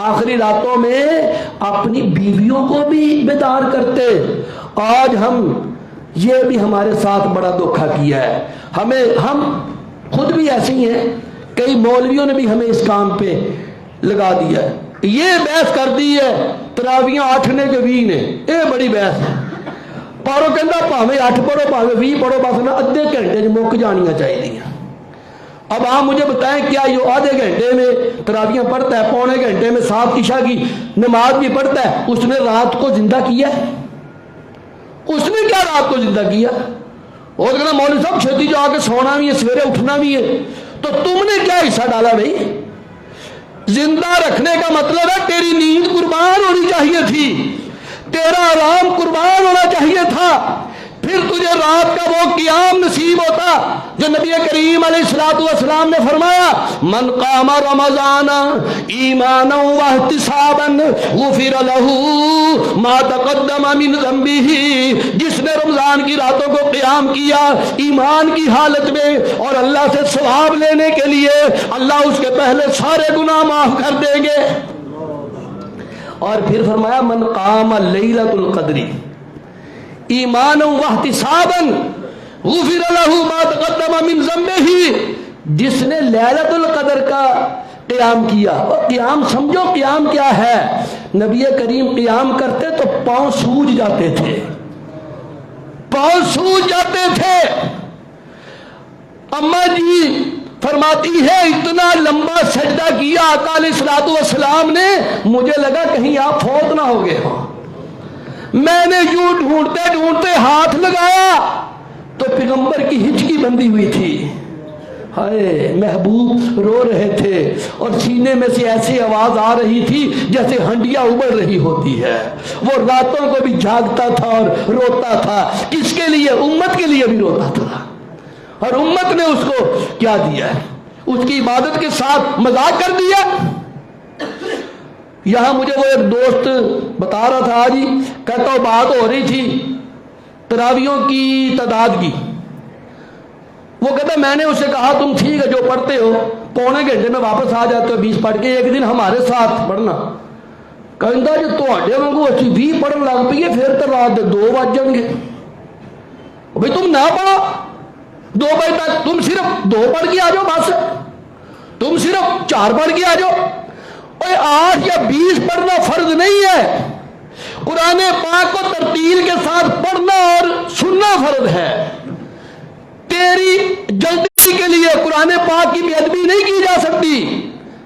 آخری راتوں میں اپنی بیویوں کو بھی بیدار کرتے۔ آج ہم یہ بھی ہمارے ساتھ بڑا دھوکا کیا ہے، ہم خود بھی ایسے ہی ہیں، کئی مولویوں نے بھی ہمیں اس کام پہ لگا دیا ہے، یہ بحث کر دی ہے تراویاں 8 نے کہ 20 نے، یہ بڑی بحث ہے، پارو کہندا پاویں 8 پڑھو پاویں 20 پڑھو، بس نہ ادھے گھنٹے مک جانیاں چاہیے۔ اب آپ مجھے بتائیں کیا یہ آدھے گھنٹے میں تراویاں پڑھتا ہے، پونے گھنٹے میں 7 عشاء کی نماز بھی پڑھتا ہے، اس نے رات کو زندہ کیا ہے؟ اس نے کیا رات کو زندہ کیا؟ اور کہنا مولوی صاحب چھتی جو آ کے سونا بھی ہے سویرے اٹھنا بھی ہے، تو تم نے کیا حصہ ڈالا بھائی؟ زندہ رکھنے کا مطلب ہے تیری نیند قربان ہونی چاہیے تھی، تیرا آرام قربان ہونا چاہیے تھا، پھر تجھے رات کا وہ قیام نصیب ہوتا جو نبی کریم علیہ الصلوۃ والسلام نے فرمایا من قام رمضان ایمانا واحتسابا غفر له ما تقدم من ذنبه، جس نے رمضان کی راتوں کو قیام کیا ایمان کی حالت میں اور اللہ سے ثواب لینے کے لیے، اللہ اس کے پہلے سارے گناہ معاف کر دیں گے۔ اور پھر فرمایا من قام لیلۃ القدر ایمانا واحتسابا غفر له ما تقدم من ذنبه، جس نے لیلۃ القدر کا قیام کیا، اور قیام سمجھو قیام کیا ہے، نبی کریم قیام کرتے تو پاؤں سوج جاتے تھے، پاؤں سوج جاتے تھے۔ اما جی فرماتی ہے اتنا لمبا سجدہ کیا آقا علیہ الصلوۃ والسلام نے، مجھے لگا کہیں آپ فوت نہ ہو گئے ہو، میں نے یوں ڈھونڈتے ڈھونڈتے ہاتھ لگایا تو پیغمبر کی ہچکی بندھی ہوئی تھی، ہائے محبوب رو رہے تھے اور سینے میں سے ایسی آواز آ رہی تھی جیسے ہنڈیا ابل رہی ہوتی ہے، وہ راتوں کو بھی جاگتا تھا اور روتا تھا، کس کے لیے؟ امت کے لیے بھی روتا تھا، اور امت نے اس کو کیا دیا ہے؟ اس کی عبادت کے ساتھ مذاق کر دیا۔ یہاں مجھے وہ ایک دوست بتا رہا تھا آج ہی، کہتا ہوں بات ہو رہی تھی تراویوں کی تعداد کی، وہ کہتا میں نے اسے کہا تم ٹھیک ہے جو پڑھتے ہو پونے گھنٹے میں واپس آ جاتے ہو 20 پڑھ کے، ایک دن ہمارے ساتھ پڑھنا، کہتا جو تواڈے وانگو اچھی 20 پڑھن لگ پئی پھر تو رات 2 بج جان گے، بھئی تم نہ پڑھو 2 بجے تک، تم صرف 2 پڑھ کے آ جاؤ، بس تم صرف 4 پڑھ کے آ جاؤ۔ 8 یا 20 پڑھنا فرض نہیں ہے، قرآن پاک کو ترتیل کے ساتھ پڑھنا اور سننا فرض ہے۔ تیری جلدی کے لیے قرآن پاک کی بے ادبی نہیں کی جا سکتی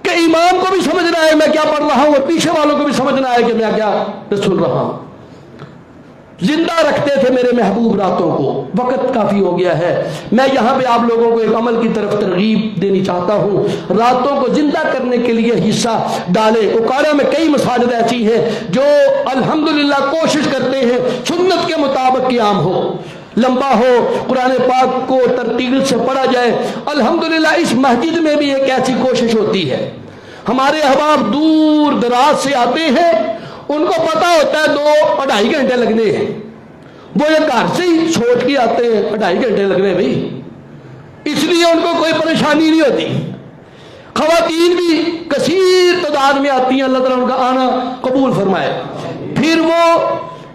کہ امام کو بھی سمجھنا ہے میں کیا پڑھ رہا ہوں اور پیچھے والوں کو بھی سمجھنا ہے کہ میں کیا سن رہا ہوں۔ زندہ رکھتے تھے میرے محبوب راتوں کو۔ وقت کافی ہو گیا ہے، میں یہاں پہ آپ لوگوں کو ایک عمل کی طرف ترغیب دینی چاہتا ہوں، راتوں کو زندہ کرنے کے لیے حصہ ڈالے۔ اوکارا میں کئی مساجد ایسی ہیں جو الحمدللہ کوشش کرتے ہیں سنت کے مطابق قیام ہو، لمبا ہو، قرآن پاک کو ترتیل سے پڑھا جائے۔ الحمدللہ اس مسجد میں بھی ایک ایسی کوشش ہوتی ہے، ہمارے احباب دور دراز سے آتے ہیں، ان کو پتا ہوتا ہے 2-2.5 گھنٹے لگنے ہیں، وہ یہ گھر سے ہی سوچ کے آتے ہیں 2.5 گھنٹے لگنے بھائی، اس لیے ان کو کوئی پریشانی نہیں ہوتی. خواتین بھی کثیر تعداد میں آتی ہیں, اللہ تعالیٰ ان کا آنا قبول فرمائے. پھر وہ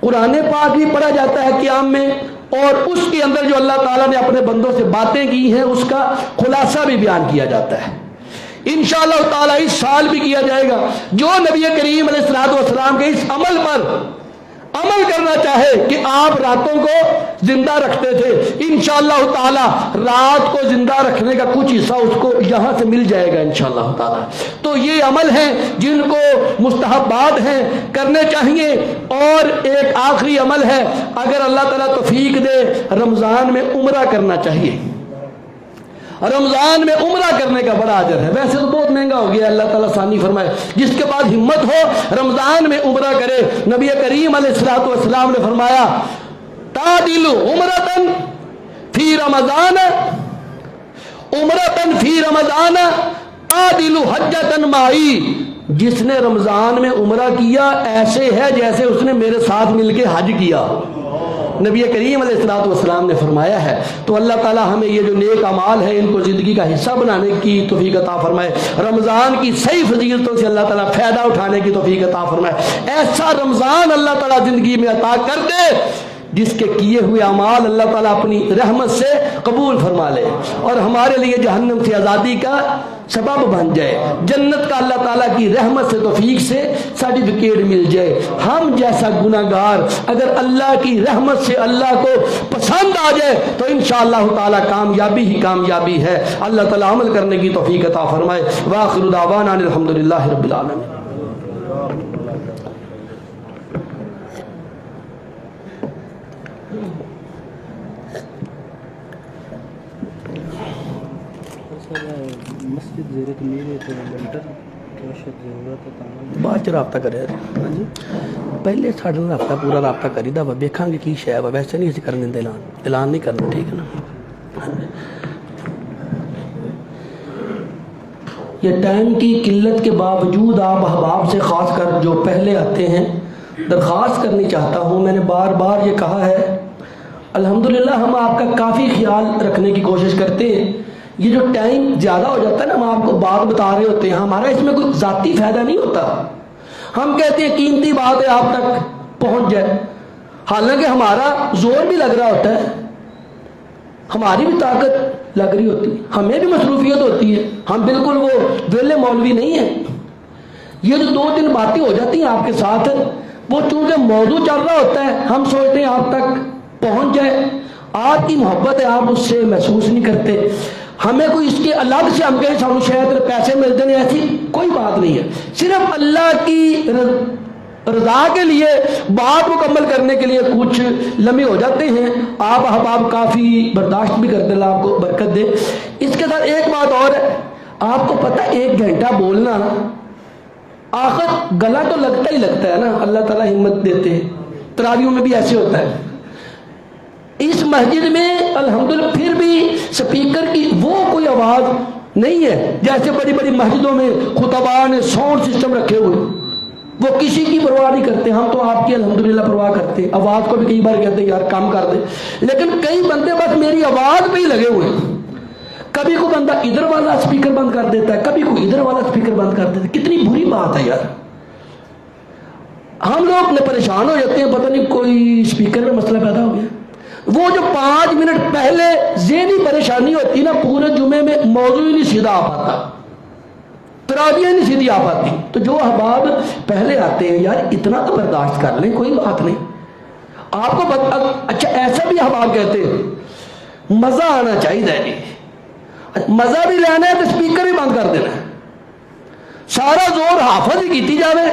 قرآن پاک بھی پڑھا جاتا ہے قیام میں, اور اس کے اندر جو اللہ تعالیٰ نے اپنے بندوں سے باتیں کی ہیں اس کا خلاصہ بھی بیان کیا جاتا ہے. انشاءاللہ تعالیٰ اس سال بھی کیا جائے گا. جو نبی کریم علیہ الصلوۃ والسلام کے اس عمل پر عمل کرنا چاہے کہ آپ راتوں کو زندہ رکھتے تھے, انشاءاللہ تعالیٰ رات کو زندہ رکھنے کا کچھ حصہ اس کو یہاں سے مل جائے گا انشاءاللہ تعالیٰ. تو یہ عمل ہیں جن کو مستحبات ہیں, کرنے چاہیے. اور ایک آخری عمل ہے, اگر اللہ تعالیٰ توفیق دے رمضان میں عمرہ کرنا چاہیے. رمضان میں عمرہ کرنے کا بڑا اجر ہے. ویسے تو بہت مہنگا ہو گیا, اللہ تعالیٰ ثانی فرمائے. جس کے پاس ہمت ہو رمضان میں عمرہ کرے. نبی کریم علیہ الصلوۃ والسلام نے فرمایا تعدل عمرۃ فی رمضان, عمرۃ فی رمضان تعدل حجۃ معی. جس نے رمضان میں عمرہ کیا ایسے ہے جیسے اس نے میرے ساتھ مل کے حج کیا. نبی کریم علیہ الصلوۃ والسلام نے فرمایا ہے. تو اللہ تعالیٰ ہمیں یہ جو نیک اعمال ہیں ان کو زندگی کا حصہ بنانے کی توفیق عطا فرمائے. رمضان کی صحیح فضیلتوں سے اللہ تعالیٰ فائدہ اٹھانے کی توفیق عطا فرمائے. ایسا رمضان اللہ تعالیٰ زندگی میں عطا کر دے جس کے کیے ہوئے اعمال اللہ تعالیٰ اپنی رحمت سے قبول فرما لے, اور ہمارے لیے جہنم سے آزادی کا سبب بن جائے. جنت کا اللہ تعالیٰ کی رحمت سے توفیق سے سرٹیفکیٹ مل جائے. ہم جیسا گناہگار اگر اللہ کی رحمت سے اللہ کو پسند آ جائے تو انشاءاللہ تعالیٰ کامیابی ہی کامیابی ہے. اللہ تعالیٰ عمل کرنے کی توفیق عطا فرمائے. وآخر دعوانا الحمدللہ رب العالمین. مسجد زیر تعمیر ہے تو لنٹر کیا شد ضرورت ہے بعد چ رابطہ کرے پہلے ساڈے نال رابطہ پورا رابطہ کری دا ویکھاں گے کی شے ہے. ویسے نہیں اسی کرن دندے اعلان نہیں کرنا, ٹھیک ہے نا. یہ ٹائم کی قلت کے باوجود آپ احباب سے خاص کر جو پہلے آتے ہیں درخواست کرنی چاہتا ہوں. میں نے بار بار یہ کہا ہے, الحمدللہ ہم آپ کا کافی خیال رکھنے کی کوشش کرتے ہیں. یہ جو ٹائم زیادہ ہو جاتا ہے نا, ہم آپ کو بات بتا رہے ہوتے ہیں, ہمارا اس میں کوئی ذاتی فائدہ نہیں ہوتا. ہم کہتے ہیں قیمتی بات ہے آپ تک پہنچ جائے, حالانکہ ہمارا زور بھی لگ رہا ہوتا ہے, ہماری بھی طاقت لگ رہی ہوتی ہے, ہمیں بھی مصروفیت ہوتی ہے. ہم بالکل وہ ویلے مولوی نہیں ہیں. یہ جو 2-3 باتیں ہو جاتی ہیں آپ کے ساتھ, وہ چونکہ موضوع چل رہا ہوتا ہے, ہم سوچتے ہیں آپ تک پہنچ جائے. آپ کی محبت ہے, آپ اس سے محسوس نہیں کرتے. ہمیں کوئی اس کے الگ سے ہم کہیں سانو شاید پیسے ملتے ہیں, ایسی کوئی بات نہیں ہے. صرف اللہ کی رضا کے لیے بات مکمل کرنے کے لیے کچھ لمحے ہو جاتے ہیں. آپ احباب کافی برداشت بھی کرتے, اللہ آپ کو برکت دے. اس کے ساتھ ایک بات اور ہے, آپ کو پتہ 1 گھنٹہ بولنا آخر گلا تو لگتا ہی لگتا ہے نا. اللہ تعالیٰ ہمت دیتے ہیں. تراویحوں میں بھی ایسے ہوتا ہے. اس مسجد میں الحمدللہ پھر بھی سپیکر کی وہ کوئی آواز نہیں ہے جیسے بڑی بڑی مسجدوں میں خطباء نے ساؤنڈ سسٹم رکھے ہوئے, وہ کسی کی پرواہ نہیں کرتے. ہم تو آپ کی الحمدللہ پرواہ کرتے ہیں. آواز کو بھی کئی بار کہتے ہیں یار کم کر دے, لیکن کئی بندے بس میری آواز پہ ہی لگے ہوئے ہیں. کبھی کوئی بندہ ادھر والا اسپیکر بند کر دیتا ہے, کبھی کوئی ادھر والا اسپیکر بند کر دیتا ہے. کتنی بری بات ہے یار. ہم لوگ پریشان ہو جاتے ہیں, پتہ نہیں کوئی اسپیکر میں مسئلہ پیدا ہو گیا. وہ جو 5 منٹ پہلے ذہنی پریشانی ہوتی نا, پورے جمعے میں موضوع ہی نہیں سیدھا آ پاتا, تراویح نہیں سیدھی آ پاتی. تو جو احباب پہلے آتے ہیں یار اتنا تو برداشت کر لیں, کوئی بات نہیں. آپ کو اچھا ایسا بھی احباب کہتے ہیں مزہ آنا چاہیے جی, مزہ بھی لینا ہے تو اسپیکر بھی بند کر دینا ہے. سارا زور حافظ ہی کیتی جاوے,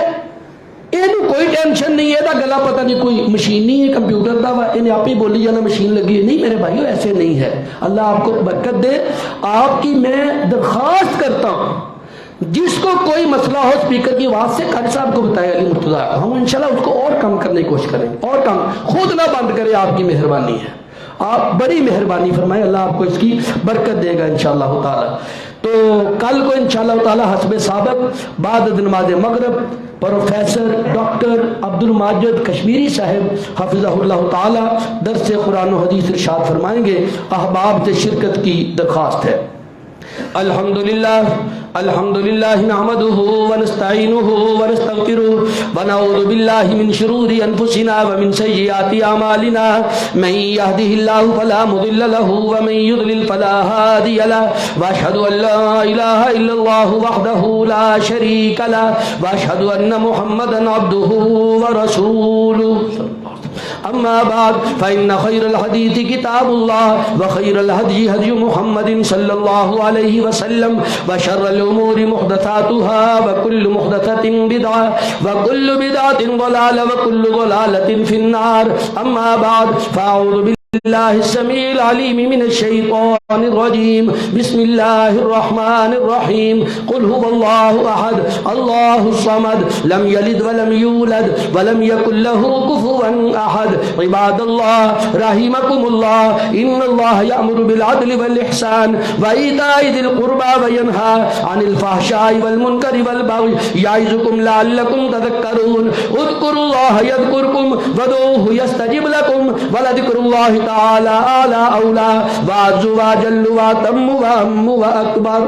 یہ کوئی ٹینشن نہیں ہے. گلا پتہ نہیں کوئی مشین نہیں ہے کمپیوٹر کا, انہیں آپ ہی بولی جانا مشین لگی ہے. نہیں میرے بھائیو, ایسے نہیں ہے. اللہ آپ کو برکت دے. آپ کی میں درخواست کرتا ہوں جس کو کوئی مسئلہ ہو اسپیکر کی آواز سے, قاری صاحب کو بتائے علی مرتضیٰ, ہم انشاءاللہ اس کو اور کم کرنے کی کوشش کریں گے. اور کم خود نہ بند کرے, آپ کی مہربانی ہے. آپ بڑی مہربانی فرمائیں, اللہ آپ کو اس کی برکت دے گا انشاءاللہ تعالی. تو کل کو انشاءاللہ تعالی حسب سابق بعد نماز مغرب پروفیسر ڈاکٹر عبد الماجد کشمیری صاحب حفظہ اللہ تعالی درس قرآن و حدیث ارشاد فرمائیں گے. احباب سے شرکت کی درخواست ہے. الحمد لله نحمده ونستعينه ونستغفره ونعوذ بالله من شرور أنفسنا ومن سيئات أعمالنا من يهده الله فلا مضل له ومن يضلل فلا هادي له وأشهد أن لا إله إلا الله وحده لا شريك له وأشهد أن محمدا عبده ورسوله. أما بعد فإن خير الحديث كتاب الله وخير الهدي هدي محمد صلى الله عليه وسلم وشر الأمور محدثاتها وكل محدثة بدعة وكل بدعة ضلالة وكل ضلالة في النار. أما بعد فأعوذ بالله السميع العليم من الشيطان الرجيم. بسم الله الرحمن الرحيم. قل هو الله أحد الله الصمد لم يلد ولم يولد ولم يكن له كفوا أحد. عباد الله رحمكم الله إن الله يأمر بالعدل والإحسان وإيتاء ذي القربى وينهى عن الفحشاء والمنكر والبغي يعظكم لعلكم تذكرون. اذكروا الله يذكركم وادعوه يستجب لكم ولذكر الله تعالى أعلى أولى وأعز وأجل وأتم وأهم وأكبر.